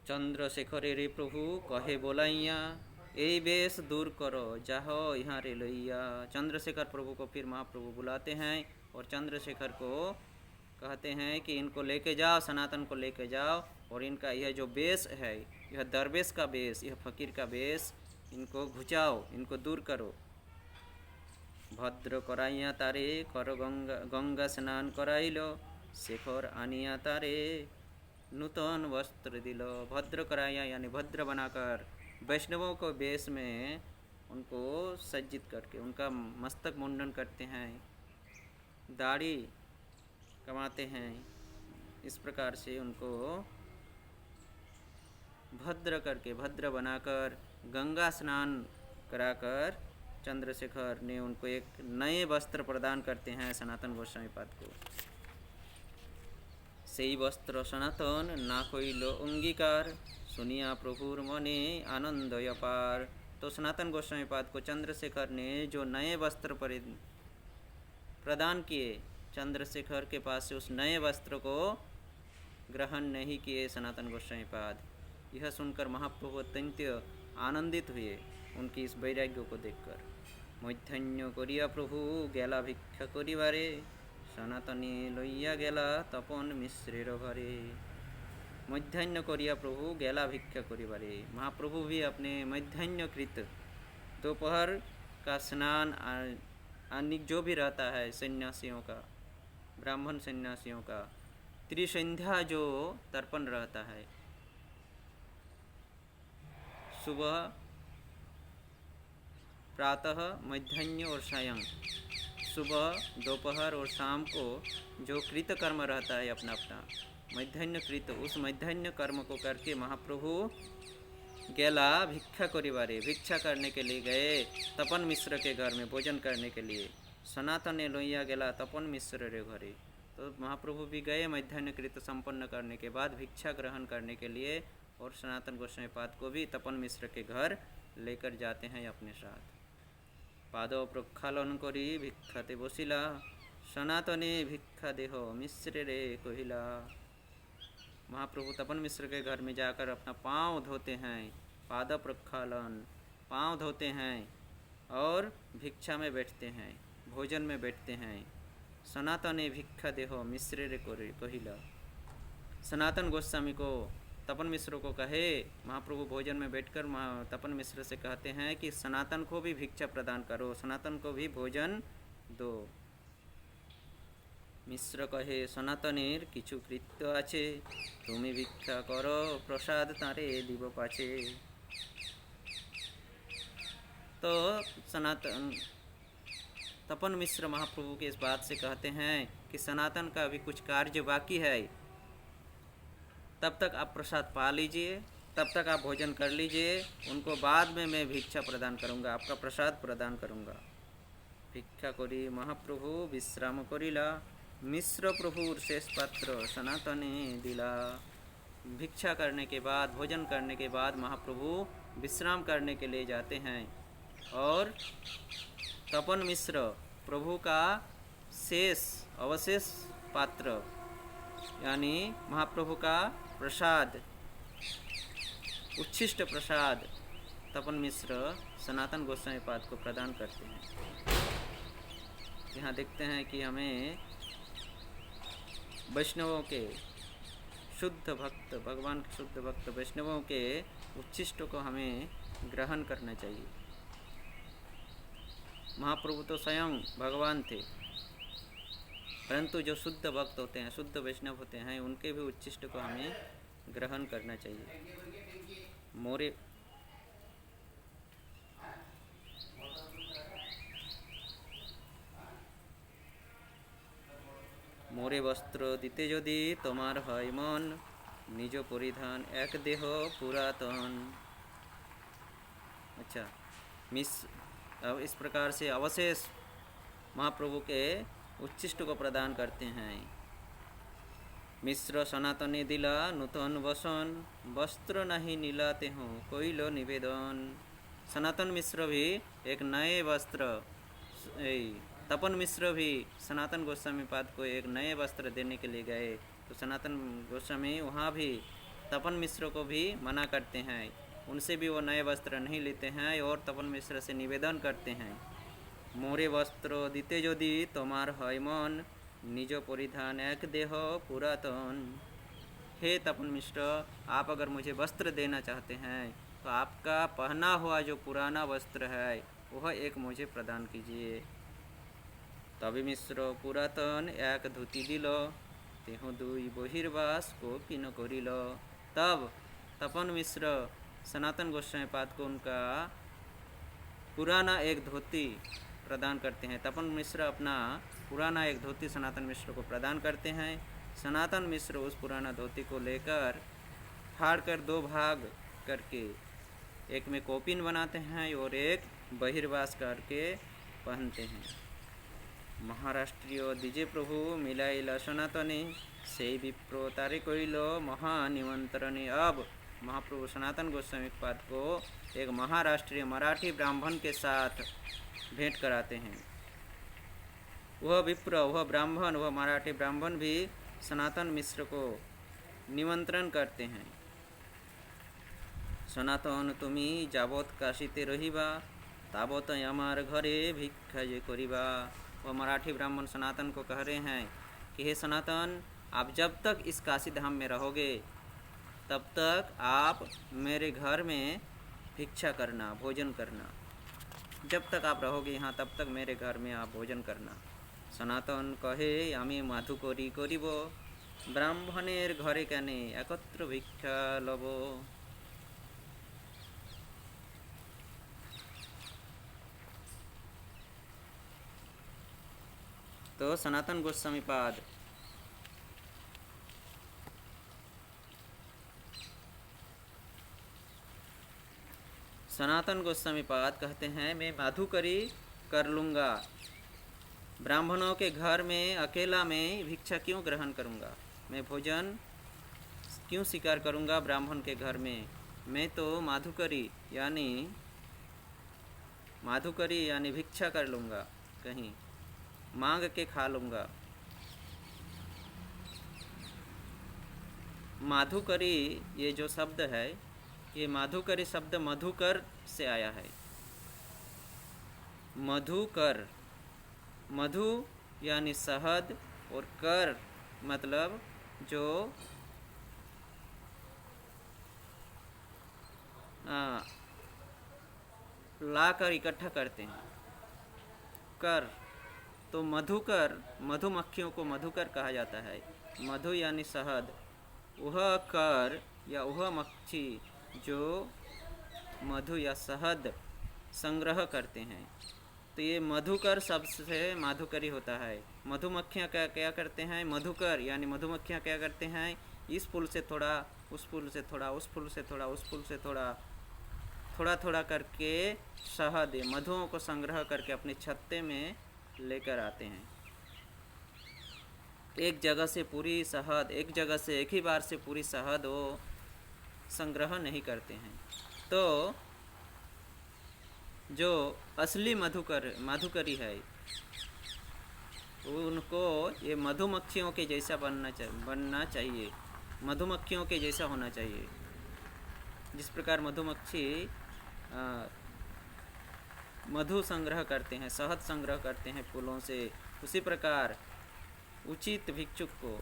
चंद्रशेखर रे प्रभु कहे बोलाइया, ए बेस दूर करो जाहो यहाँ रे लैया। चंद्रशेखर प्रभु को फिर महाप्रभु बुलाते हैं और चंद्रशेखर को कहते हैं कि इनको लेके जाओ, सनातन को लेके जाओ और इनका यह जो वेश है, यह दरवेश का वेश, यह फकीर का वेश, इनको घुचाओ, इनको दूर करो। भद्र कराइया तारे कर गंगा स्नान कराइलो, शेखर आनिया तारे नूतन वस्त्र दिलो। भद्र कराइया यानी भद्र बनाकर, वैष्णवों को वेश में उनको सज्जित करके उनका मस्तक मुंडन करते हैं, दाढ़ी कमाते हैं, इस प्रकार से उनको भद्र करके, भद्र बनाकर, गंगा स्नान कराकर चंद्रशेखर ने उनको एक नए वस्त्र प्रदान करते हैं सनातन गोस्वामी पाद को। सेई वस्त्र सनातन ना कोई लो अंगीकार, सुनिया प्रभुर मने आनंद अपार। तो सनातन गोस्वामी पाद को चंद्रशेखर ने जो नए वस्त्र प्रदान किए, चंद्रशेखर के पास से उस नए वस्त्र को ग्रहण नहीं किए सनातन गोस्वामी पाद। यह सुनकर महाप्रभु अत्यंत आनंदित हुए उनकी इस वैराग्य को देखकर। मध्यान्ह करिया प्रभु गेला भिक्षा करिबारे, सनातनी लइया गेला तपन मिश्रेर घरे। मध्यान्ह करिया प्रभु गेला भिक्षा करिबारे, महाप्रभु भी अपने मध्यान्ह कृत दोपहर का स्नान आनिक जो भी रहता है सन्यासियों का, ब्राह्मण सन्यासियों का, त्रिसंध्या जो तर्पण रहता है, सुबह, प्रातः, मध्यान्ह और सायं, सुबह, दोपहर और शाम को जो कृत कर्म रहता है अपना अपना मध्यान्ह कृत, उस मध्यान्ह कर्म को करके महाप्रभु गेला भिक्षा करिबारे, भिक्षा करने के लिए गए तपन मिश्र के घर में भोजन करने के लिए। सनातन लोहिया गेला तपन मिश्र रे घरे। तो महाप्रभु भी गए मध्यान्ह कृत संपन्न करने के बाद भिक्षा ग्रहण करने के लिए, और सनातन गोस्वामी पाद को भी तपन मिश्र के घर लेकर जाते हैं अपने साथ। पाद प्रक्षालन करी भिक्षाते बसिला, सनातने भिक्षा देह मिश्र रे कहिला। महाप्रभु तपन मिश्र के घर में जाकर अपना पाँव धोते हैं, पाद प्रक्षालन, पाँव धोते हैं और भिक्षा में बैठते हैं, भोजन में बैठते हैं। सनातने भिक्षा देहो मिश्र रे कहिला। सनातन गोस्वामी को तपन मिश्र को कहे, महाप्रभु भोजन में बैठकर तपन मिश्र से कहते हैं कि सनातन को भी भिक्षा प्रदान करो, सनातन को भी भोजन दो। मिश्र कहे सनातनेर किछु कृत्य आछे, तुमी भिक्षा करो प्रसाद तारे दिव पाछे। तो सनातन तपन मिश्र महाप्रभु के इस बात से कहते हैं कि सनातन का भी कुछ कार्य बाकी है, तब तक आप प्रसाद पा लीजिए, तब तक आप भोजन कर लीजिए, उनको बाद में मैं भिक्षा प्रदान करूँगा, आपका प्रसाद प्रदान करूँगा। भिक्षा करी महाप्रभु विश्राम करिला, मिश्र प्रभुर शेष पात्र सनातने दिला। भिक्षा करने के बाद, भोजन करने के बाद महाप्रभु विश्राम करने के लिए जाते हैं, और तपन मिश्र प्रभु का शेष अवशेष पात्र यानी महाप्रभु का प्रसाद, उच्छिष्ट प्रसाद तपन मिश्र सनातन गोस्वामी पाद को प्रदान करते हैं। यहाँ देखते हैं कि हमें वैष्णवों के शुद्ध भक्त, भगवान के शुद्ध भक्त वैष्णवों के उच्छिष्ट को हमें ग्रहण करना चाहिए। महाप्रभु तो स्वयं भगवान थे, परंतु जो शुद्ध भक्त होते हैं, शुद्ध वैष्णव होते हैं, उनके भी उच्छिष्ट को हमें ग्रहण करना चाहिए। मोरे वस्त्र दीते यदि तोमार हय मन, निज परिधान एक देह पुरातन। अच्छा, अब इस प्रकार से अवशेष महाप्रभु के उच्छिष्ट को प्रदान करते हैं। मिश्र सनातने दिला नूतन वसन, वस्त्र नहीं नीलाते हो कोई लो निवेदन। सनातन मिश्र भी एक नए वस्त्र, तपन मिश्र भी सनातन गोस्वामी पाद को एक नए वस्त्र देने के लिए गए, तो सनातन गोस्वामी वहाँ भी तपन मिश्र को भी मना करते हैं, उनसे भी वो नए वस्त्र नहीं लेते हैं और तपन मिश्र से निवेदन करते हैं, मोरे वस्त्र दीते यदि तोमार हय मन, निज परिधान एक देह पुरातन। हे तपन मिश्र, आप अगर मुझे वस्त्र देना चाहते हैं तो आपका पहना हुआ जो पुराना वस्त्र है वह एक मुझे प्रदान कीजिए। तभी मिश्र पुरातन एक धोती दिल, तेह दुई बहिर्वास को पिन करिल। तब तपन मिश्र सनातन गोस्वामी पाद को उनका पुराना एक धोती प्रदान करते हैं। तपन मिश्र अपना पुराना एक धोती सनातन मिश्र को प्रदान करते हैं। सनातन मिश्र उस पुराना धोती को लेकर फाड़कर दो भाग करके एक में कोपिन बनाते हैं और एक बहिर्वास करके पहनते हैं। महाराष्ट्रीय दिजे प्रभु मिलाइला सनातने से विप्रो तारे कइल महानिमंत्रणे। अब महाप्रभु सनातन गोस्वामी पाद को एक महाराष्ट्रीय मराठी ब्राह्मण के साथ भेंट कराते हैं। वह विप्र, वह ब्राह्मण, वह मराठी ब्राह्मण भी सनातन मिश्र को निमंत्रण करते हैं। सनातन तुमी जाबत काशीते रहिबा ताबत आमार घरे भिक्षा जे करिबा। वह मराठी ब्राह्मण सनातन को कह रहे हैं कि हे सनातन, आप जब तक इस काशी धाम में रहोगे तब तक आप मेरे घर में भिक्षा करना, भोजन करना। जब तक आप रहोगे यहाँ तब तक मेरे घर में आप भोजन करना। सनातन कहे आमी माधुकरी करिब, ब्राह्मणेर घरे केने एकत्र भिक्षा लब। तो सनातन गोस्वामी पाद कहते हैं मैं माधुकरी कर लूँगा, ब्राह्मणों के घर में अकेला मैं भिक्षा क्यों ग्रहण करूँगा, मैं भोजन क्यों स्वीकार करूँगा ब्राह्मण के घर में। मैं तो माधुकरी यानी भिक्षा कर लूँगा, कहीं मांग के खा लूँगा। माधुकरी ये जो शब्द है, ये माधुकरी शब्द मधुकर से आया है। मधुकर, मधु यानी शहद और कर मतलब जो लाकर इकट्ठा करते हैं, कर। तो मधुकर, मधुमक्खियों को मधुकर कहा जाता है। मधु यानी शहद, वह कर या वह मक्खी जो मधु या शहद संग्रह करते हैं। तो ये मधुकर शब्द से माधुकरी होता है। मधुमक्खियाँ क्या करते हैं, मधुकर यानी मधुमक्खियाँ क्या करते हैं, इस फूल से थोड़ा, उस फूल से थोड़ा, उस फूल से थोड़ा, उस फूल से थोड़ा, थोड़ा थोड़ा करके शहद मधुओं को संग्रह करके अपने छत्ते में लेकर आते हैं। एक जगह से पूरी शहद, एक जगह से एक ही बार से पूरी शहद वो संग्रह नहीं करते हैं। तो जो असली माधुकरी है उनको ये मधुमक्खियों के जैसा बनना चाहिए, मधुमक्खियों के जैसा होना चाहिए। जिस प्रकार मधुमक्खी मधु संग्रह करते हैं, शहद संग्रह करते हैं फूलों से, उसी प्रकार उचित भिक्षुक को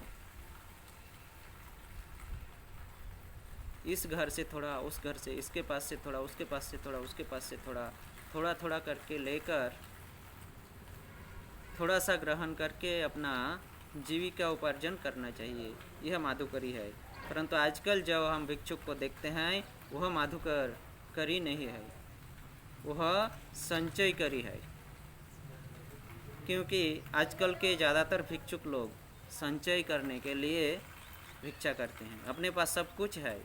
इस घर से थोड़ा, उस घर से, इसके पास से थोड़ा, उसके पास से थोड़ा, उसके पास से थोड़ा, थोड़ा थोड़ा करके लेकर थोड़ा सा ग्रहण करके अपना जीविका उपार्जन करना चाहिए। यह माधुकरी है। परंतु आजकल जब हम भिक्षुक को देखते हैं वह माधुकरी नहीं है, वह संचय करी है। क्योंकि आजकल के ज़्यादातर भिक्षुक लोग संचय करने के लिए भिक्षा करते हैं। अपने पास सब कुछ है,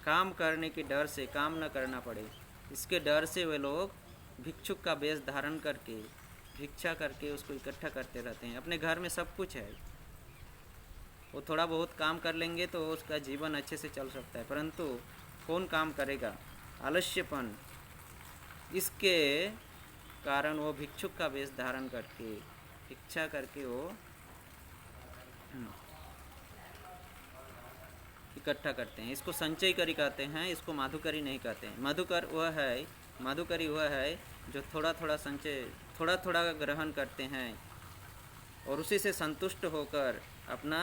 काम करने के डर से, काम न करना पड़े इसके डर से वे लोग भिक्षुक का वेश धारण करके भिक्षा करके उसको इकट्ठा करते रहते हैं। अपने घर में सब कुछ है, वो थोड़ा बहुत काम कर लेंगे तो उसका जीवन अच्छे से चल सकता है। परंतु कौन काम करेगा, आलस्यपन, इसके कारण वो भिक्षुक का वेश धारण करके भिक्षा करके वो इकट्ठा करते हैं। इसको संचय करी कहते हैं, इसको माधुकरी नहीं कहते हैं। माधुकरी वह है जो थोड़ा थोड़ा संचय, थोड़ा थोड़ा ग्रहण करते हैं और उसी से संतुष्ट होकर अपना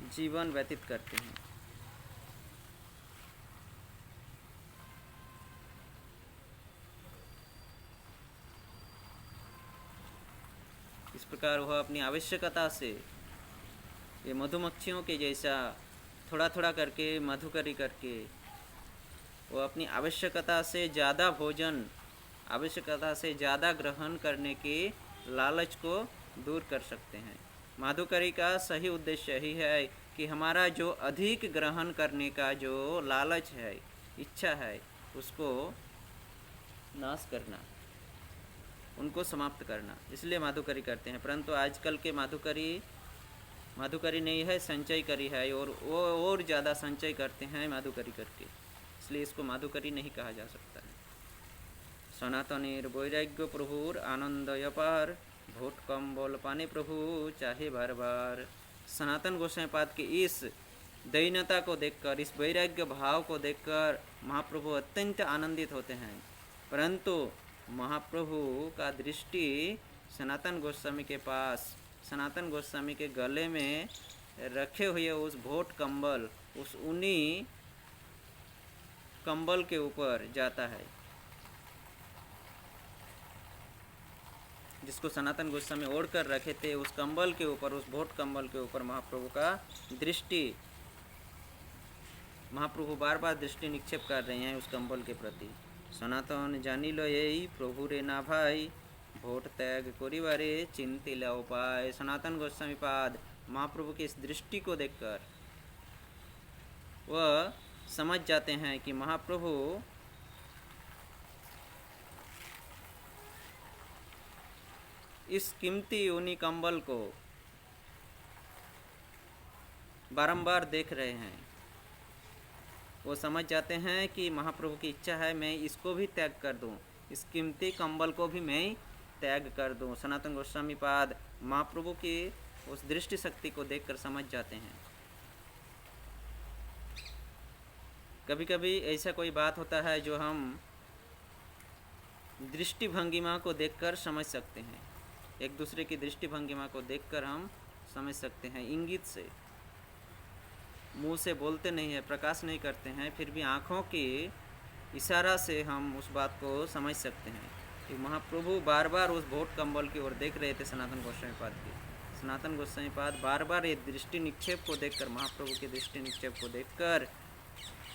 जीवन व्यतीत करते हैं। इस प्रकार वह अपनी आवश्यकता से ये मधुमक्खियों के जैसा थोड़ा थोड़ा करके मधुकरी करके वो अपनी आवश्यकता से ज़्यादा भोजन, आवश्यकता से ज़्यादा ग्रहण करने के लालच को दूर कर सकते हैं। मधुकरी का सही उद्देश्य यही है कि हमारा जो अधिक ग्रहण करने का जो लालच है, इच्छा है, उसको नाश करना, उनको समाप्त करना, इसलिए मधुकरी करते हैं। परंतु आजकल के मधुकरी नहीं है, संचय करी है, और वो और ज़्यादा संचय करते हैं मधुकरी करके, इसलिए इसको मधुकरी नहीं कहा जा सकता है। सनातनीर वैराग्य प्रभुर आनंद अपार, भोट कम बोल पाने प्रभु चाहे बार बार। सनातन गोसाई पाद के इस दैन्यता को देखकर, इस वैराग्य भाव को देखकर महाप्रभु अत्यंत आनंदित होते हैं। परंतु महाप्रभु का दृष्टि सनातन गोस्वामी के पास, सनातन गोस्वामी के गले में रखे हुए उस भोट कंबल, उस ऊनी कंबल के ऊपर जाता है, जिसको सनातन गोस्वामी ओढ़ कर रखे थे। उस कंबल के ऊपर, उस भोट कंबल के ऊपर महाप्रभु का दृष्टि, महाप्रभु बार बार दृष्टि निक्षेप कर रहे हैं उस कंबल के प्रति। सनातन जानी लो यही प्रभु रे ना भाई, भोट त्याग करिबारे चिंतिला उपाय। सनातन गोस्वामी पाद महाप्रभु की इस दृष्टि को देखकर वह समझ जाते हैं कि महाप्रभु इस कीमती ऊनी कंबल को बारंबार देख रहे हैं। वो समझ जाते हैं कि महाप्रभु की इच्छा है मैं इसको भी त्याग कर दूं, इस कीमती कंबल को भी मैं त्याग कर दूं। सनातन गोस्वामी पाद महाप्रभु की उस दृष्टि शक्ति को देखकर समझ जाते हैं। कभी कभी ऐसा कोई बात होता है जो हम दृष्टि भंगिमा को देखकर समझ सकते हैं, एक दूसरे की दृष्टि भंगिमा को देखकर हम समझ सकते हैं। इंगित से, मुंह से बोलते नहीं है, प्रकाश नहीं करते हैं, फिर भी आँखों के इशारा से हम उस बात को समझ सकते हैं कि महाप्रभु बार बार उस भोट कंबल की ओर देख रहे थे। सनातन गोस्वामी पाद की, सनातन गोस्वामी पाद बार बार ये दृष्टि निक्षेप को देखकर, महाप्रभु के दृष्टि निक्षेप को देखकर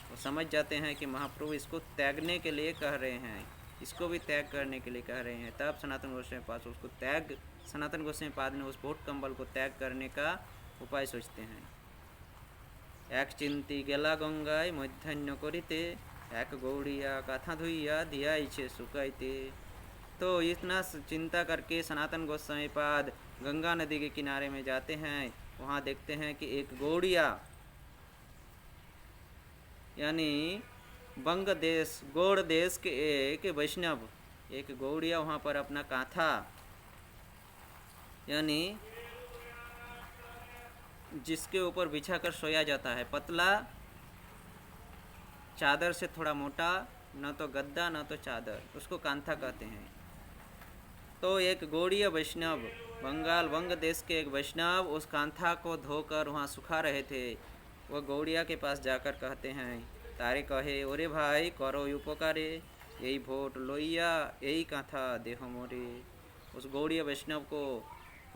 वो समझ जाते हैं कि महाप्रभु इसको त्यागने के लिए कह रहे हैं, इसको भी त्याग करने के लिए कह रहे हैं। तब सनातन गोस्वामी पाद उसको त्याग, सनातन गोस्वामी पाद ने उस भोट कंबल को त्याग करने का उपाय सोचते हैं। एक चिंती गेला गंगाय मध्यान्ह करिते, एक गौड़िया काथा धुइया दिया इच्छे सुखाइते। तो इतना चिंता करके सनातन गोस्वामी पाद गंगा नदी के किनारे में जाते हैं। वहाँ देखते हैं कि एक गौड़िया, यानी बंग देश, गौड़ देश के एक वैष्णव, एक गौड़िया वहाँ पर अपना काथा, यानी जिसके ऊपर बिछाकर सोया जाता है, पतला चादर से थोड़ा मोटा, न तो गद्दा न तो चादर, उसको कांथा कहते हैं। तो एक गौड़ीय वैष्णव, बंगाल वंग देश के एक वैष्णव उस कांथा को धोकर वहाँ सुखा रहे थे। वह गौड़िया के पास जाकर कहते हैं, तारे कहे ओरे भाई करो उपकारे, यही भोट लोइया यही कांथा देह मोरे। उस गौड़ीय वैष्णव को,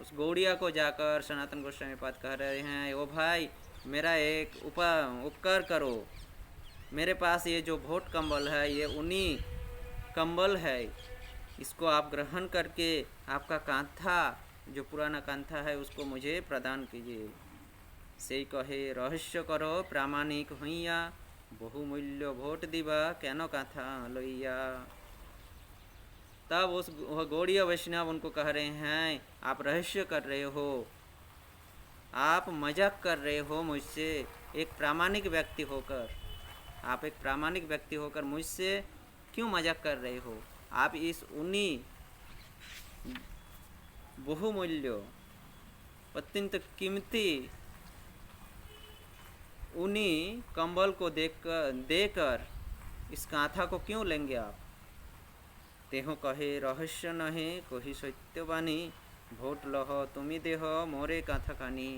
उस गौड़िया को जाकर सनातन गोस्वामी पाद कह रहे हैं, ओ भाई मेरा एक उपकार करो, मेरे पास ये जो भोट कंबल है ये ऊनी कंबल है, इसको आप ग्रहण करके आपका कांथा, जो पुराना कांथा है उसको मुझे प्रदान कीजिए। से कहे रहस्य करो प्रामाणिक हइया, बहुमूल्य भोट दिबा केनो कांथा लइया। तब उस गौड़ीय वैष्णव उनको कह रहे हैं, आप रहस्य कर रहे हो, आप मजाक कर रहे हो मुझसे, एक प्रामाणिक व्यक्ति होकर, आप एक प्रामाणिक व्यक्ति होकर मुझसे क्यों मजाक कर रहे हो। आप इस ऊनी बहुमूल्य अत्यंत कीमती ऊनी कंबल को देकर इस कांथा को क्यों लेंगे आप। तेहो कहे रहस्य नहे कही सत्यवाणी, भोट लह तुमी देह मोरे कांथा कानी।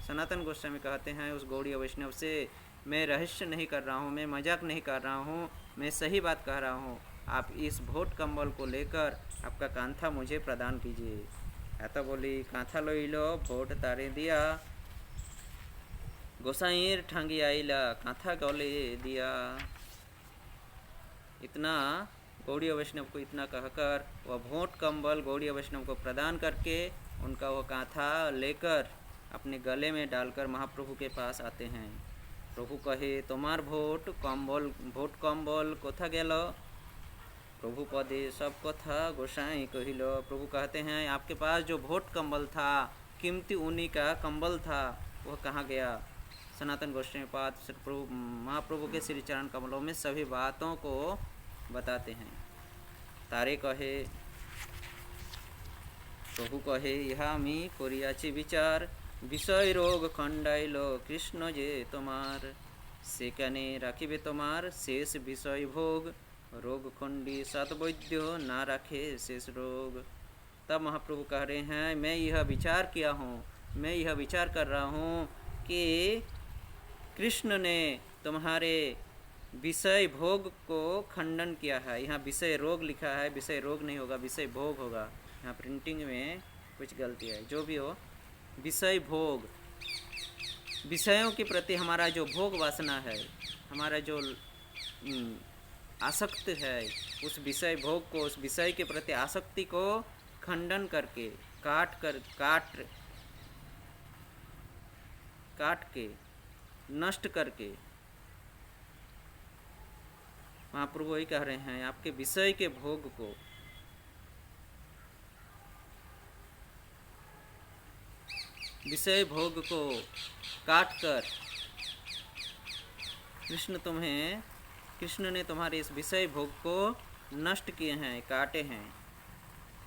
सनातन गोस्वामी कहते हैं उस गौड़ीय वैष्णव से, मैं रहस्य नहीं कर रहा हूँ, मैं मजाक नहीं कर रहा हूँ, मैं सही बात कह रहा हूँ। आप इस भोट कंबल को लेकर आपका कांथा मुझे प्रदान कीजिए। ऐसा बोली कांथा लो भोट तारे दिया, गोसाईर ठांगी आईला कांथा गले दिया। इतना गौड़ीय वैष्णव को इतना कहकर वह भोट कंबल गौड़ीय वैष्णव को प्रदान करके उनका वह कांथा लेकर अपने गले में डालकर महाप्रभु के पास आते हैं। प्रभु कहे तुम्हार भोट कंबल कोथा गेल। प्रभु पदे सब कथा गोसाई कहिलो। प्रभु कहते हैं आपके पास जो भोट कंबल था, कीमती ऊनी का कंबल था, वह कहाँ गया। सनातन गोस्वामी पाद प्रभु महाप्रभु के श्री चरण कमलों में सभी बातों को बताते हैं। तारे कहे प्रभु कहे यहा मी करियाछि विचार, विषय रोग खंडाइल कृष्ण जे तुम्हार, सेखाने राखिबे तुम्हार शेष विषय भोग, रोग खंडी सतवैद्य ना रखे शेष रोग। तब महाप्रभु कह रहे हैं मैं यह विचार किया हूँ, मैं यह विचार कर रहा हूँ कि कृष्ण ने तुम्हारे विषय भोग को खंडन किया है। यहाँ विषय रोग लिखा है, विषय रोग नहीं होगा, विषय भोग होगा। यहाँ प्रिंटिंग में कुछ गलती है। जो भी हो, विषय भोग, विषयों के प्रति हमारा जो भोग वासना है, हमारा जो आसक्त है, उस विषय भोग को, उस विषय के प्रति आसक्ति को खंडन करके काट के नष्ट करके, महाप्रभु वही कह रहे हैं आपके विषय के भोग को, विषय भोग को काट कर कृष्ण ने तुम्हारे इस विषय भोग को नष्ट किए हैं, काटे हैं।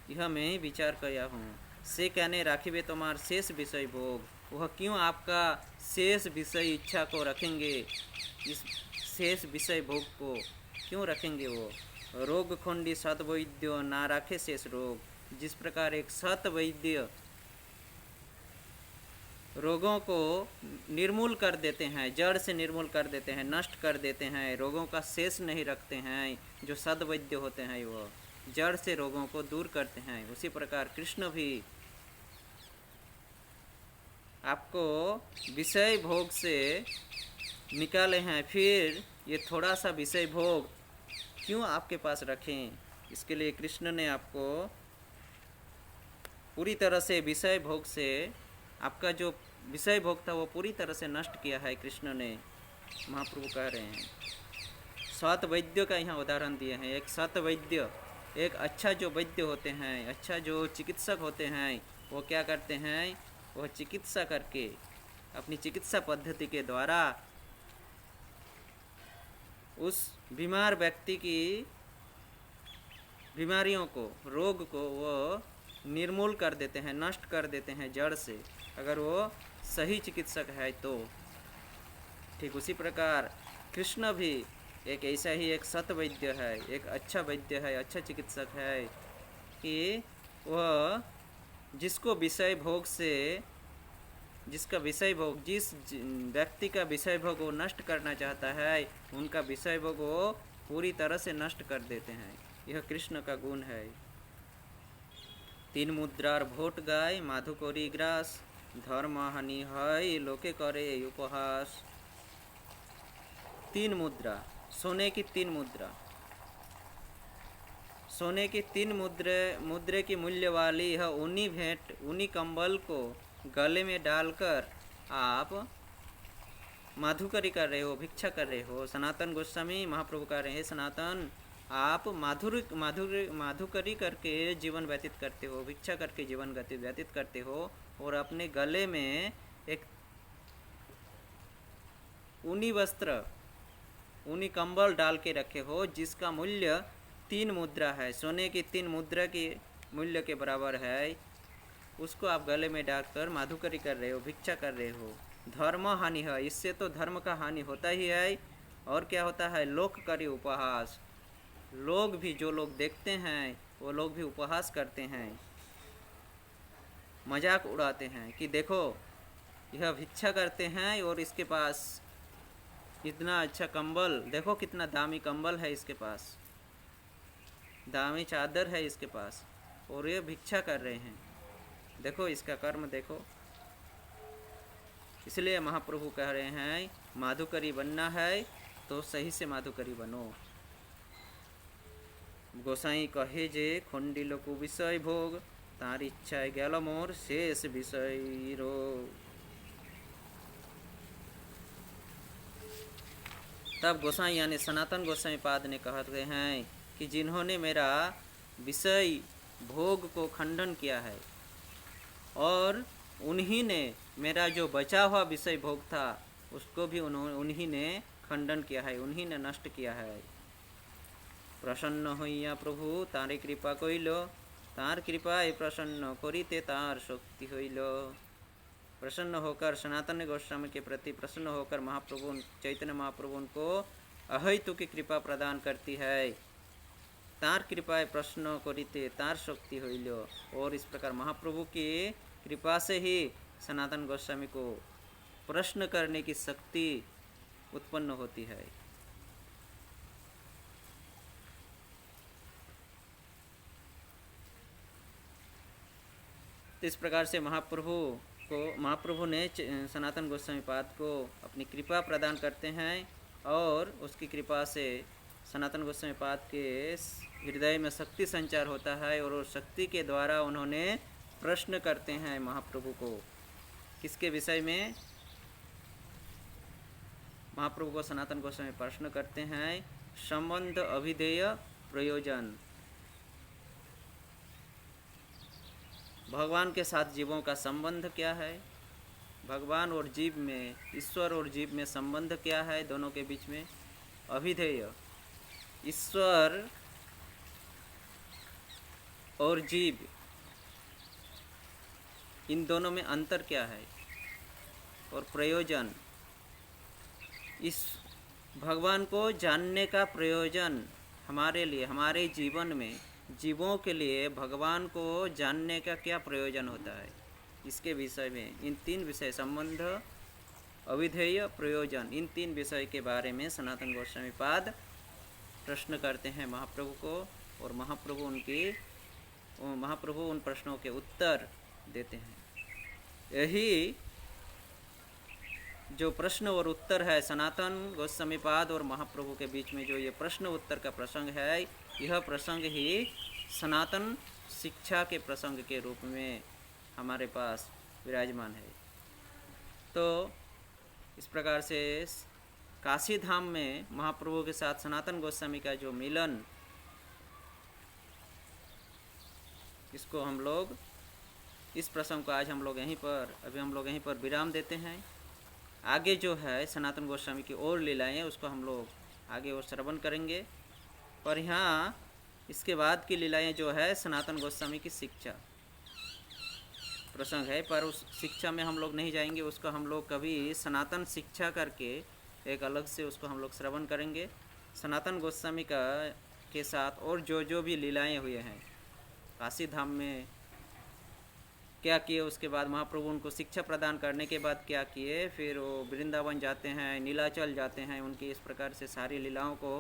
यह मैं विचार किया हूँ। से कहने राखिबे तुम्हार शेष विषय भोग, वह क्यों आपका शेष विषय इच्छा को रखेंगे, इस शेष विषय भोग को क्यों रखेंगे। वो रोग खंडी सतवैद्य ना रखे शेष रोग। जिस प्रकार एक सतवैद्य रोगों को निर्मूल कर देते हैं, जड़ से निर्मूल कर देते हैं, नष्ट कर देते हैं, रोगों का शेष नहीं रखते हैं, जो सद्वैद्य होते हैं वो जड़ से रोगों को दूर करते हैं, उसी प्रकार कृष्ण भी आपको विषय भोग से निकाले हैं। फिर ये थोड़ा सा विषय भोग क्यों आपके पास रखें। इसके लिए कृष्ण ने आपको पूरी तरह से विषय भोग से, आपका जो विषय भोग था वो पूरी तरह से नष्ट किया है कृष्ण ने। महाप्रभु कह रहे हैं सत वैद्य का यहाँ उदाहरण दिए हैं। एक सत वैद्य, एक अच्छा जो वैद्य होते हैं, अच्छा जो चिकित्सक होते हैं, वो क्या करते हैं, वह चिकित्सा करके अपनी चिकित्सा पद्धति के द्वारा उस बीमार व्यक्ति की बीमारियों को, रोग को वो निर्मूल कर देते हैं, नष्ट कर देते हैं जड़ से, अगर वो सही चिकित्सक है तो। ठीक उसी प्रकार कृष्ण भी एक ऐसा ही एक सत वैद्य है, एक अच्छा वैद्य है, अच्छा चिकित्सक है कि वह जिसको विषय भोग से, जिसका विषय भोग, जिस व्यक्ति का विषय भोग वो नष्ट करना चाहता है, उनका विषय भोग वो पूरी तरह से नष्ट कर देते हैं। यह कृष्ण का गुण है। तीन मुद्रार भोट गाय माधु करी ग्रास, धर्म हानि है लोके करे उपहास। तीन मुद्रा, सोने की तीन मुद्रा, सोने की तीन मुद्रे की मूल्य वाली यह ऊनी भेंट, ऊनी कंबल को गले में डालकर आप माधुकरी कर रहे हो, भिक्षा कर रहे हो। सनातन गोस्वामी महाप्रभु कह रहे हैं सनातन, आप माधुकरी करके जीवन व्यतीत करते हो, भिक्षा करके जीवन व्यतीत करते हो, और अपने गले में एक ऊनी वस्त्र, ऊनी कंबल डाल के रखे हो, जिसका मूल्य तीन मुद्रा है, सोने की तीन मुद्रा के मूल्य के बराबर है। उसको आप गले में डालकर माधुकरी कर रहे हो, भिक्षा कर रहे हो। धर्म हानि है, इससे तो धर्म का हानि होता ही है। और क्या होता है, लोक करी उपहास, लोग भी, जो लोग देखते हैं वो लोग भी उपहास करते हैं, मजाक उड़ाते हैं कि देखो यह भिक्षा करते हैं और इसके पास इतना अच्छा कंबल, देखो कितना दामी कंबल है इसके पास, दामी चादर है इसके पास, और ये भिक्षा कर रहे हैं। देखो इसका कर्म देखो। इसलिए महाप्रभु कह रहे हैं माधुकरी बनना है तो सही से माधुकरी बनो। गोसाई कहे जे खंडिल को विषय भोग, तार इच्छा गैल मोर शेष विषय रो। तब गोसाई यानी सनातन गोसाई पाद ने कहते हैं कि जिन्होंने मेरा विषय भोग को खंडन किया है और उन्हीं ने मेरा जो बचा हुआ विषय भोग था उसको भी उन्हीं ने खंडन किया है, उन्हीं ने नष्ट किया है। प्रसन्न होइया प्रभु तारे कृपा कइल, तार कृपा प्रसन्न करिते तार शक्ति होइल। प्रसन्न होकर सनातन गोस्वामी के प्रति प्रसन्न होकर महाप्रभु चैतन्य महाप्रभु उनको अहैतु की कृपा प्रदान करती है। तार कृपा प्रश्न करिते तार शक्ति होइलो। और इस प्रकार महाप्रभु की कृपा से ही सनातन गोस्वामी को प्रश्न करने की शक्ति उत्पन्न होती है। तो इस प्रकार से महाप्रभु ने सनातन गोस्वामी पाद को अपनी कृपा प्रदान करते हैं और उसकी कृपा से सनातन गोस्वामी पाद के हृदय में शक्ति संचार होता है और उस शक्ति के द्वारा उन्होंने प्रश्न करते हैं महाप्रभु को। किसके विषय में? महाप्रभु को सनातन गोस्वामी प्रश्न करते हैं संबंध अभिधेय प्रयोजन। भगवान के साथ जीवों का संबंध क्या है, भगवान और जीव में, ईश्वर और जीव में संबंध क्या है, दोनों के बीच में अभिधेय, ईश्वर और जीव, इन दोनों में अंतर क्या है, और प्रयोजन, इस भगवान को जानने का प्रयोजन हमारे लिए, हमारे जीवन में जीवों के लिए भगवान को जानने का क्या प्रयोजन होता है, इसके विषय में इन तीन विषय संबंध अविधेय प्रयोजन, इन तीन विषय के बारे में सनातन गोस्वामी पाद प्रश्न करते हैं महाप्रभु को और महाप्रभु उन प्रश्नों के उत्तर देते हैं। यही जो प्रश्न और उत्तर है सनातन गोस्वामी पाद और महाप्रभु के बीच में जो ये प्रश्न उत्तर का प्रसंग है, यह प्रसंग ही सनातन शिक्षा के प्रसंग के रूप में हमारे पास विराजमान है। तो इस प्रकार से काशी धाम में महाप्रभु के साथ सनातन गोस्वामी का जो मिलन, इसको हम लोग, इस प्रसंग को आज हम लोग यहीं पर विराम देते हैं। आगे जो है सनातन गोस्वामी की और लीलाएं, उसको हम लोग आगे और श्रवण करेंगे। और यहाँ इसके बाद की लीलाएं जो है सनातन गोस्वामी की शिक्षा प्रसंग है, पर उस शिक्षा में हम लोग नहीं जाएंगे, उसको हम लोग कभी सनातन शिक्षा करके एक अलग से उसको हम लोग श्रवण करेंगे। सनातन गोस्वामी के साथ और जो भी लीलाएं हुए हैं काशी धाम में क्या किए, उसके बाद महाप्रभु उनको शिक्षा प्रदान करने के बाद क्या किए, फिर वो वृंदावन जाते हैं, नीलाचल जाते हैं, उनकी इस प्रकार से सारी लीलाओं को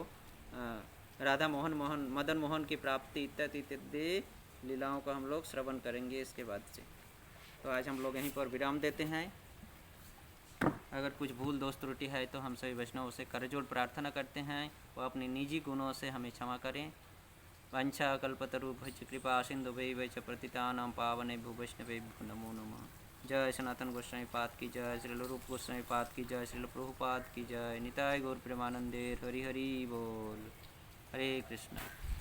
राधा मोहन मदन मोहन की प्राप्ति इत्यादि इत्यादि लीलाओं को हम लोग श्रवण करेंगे इसके बाद से। तो आज हम लोग यहीं पर विराम देते हैं। अगर कुछ भूल दोष त्रुटि है तो हम सभी वैष्णवों से करजोड़ प्रार्थना करते हैं वो अपने निजी गुणों से हमें क्षमा करें। वांछा कल्पतरुभ्यश्च कृपा सिन्धुभ्यैव च पतितानां पावनेभ्यो वैष्णवेभ्यो नमो नमः। जय सनातन गोस्वामी पाद की जय, श्रील रूप गोस्वामी पाद की जय, श्रील प्रभुपाद की जय। निताय गौर प्रेमानंदे हरि हरि बोल। हरे कृष्ण।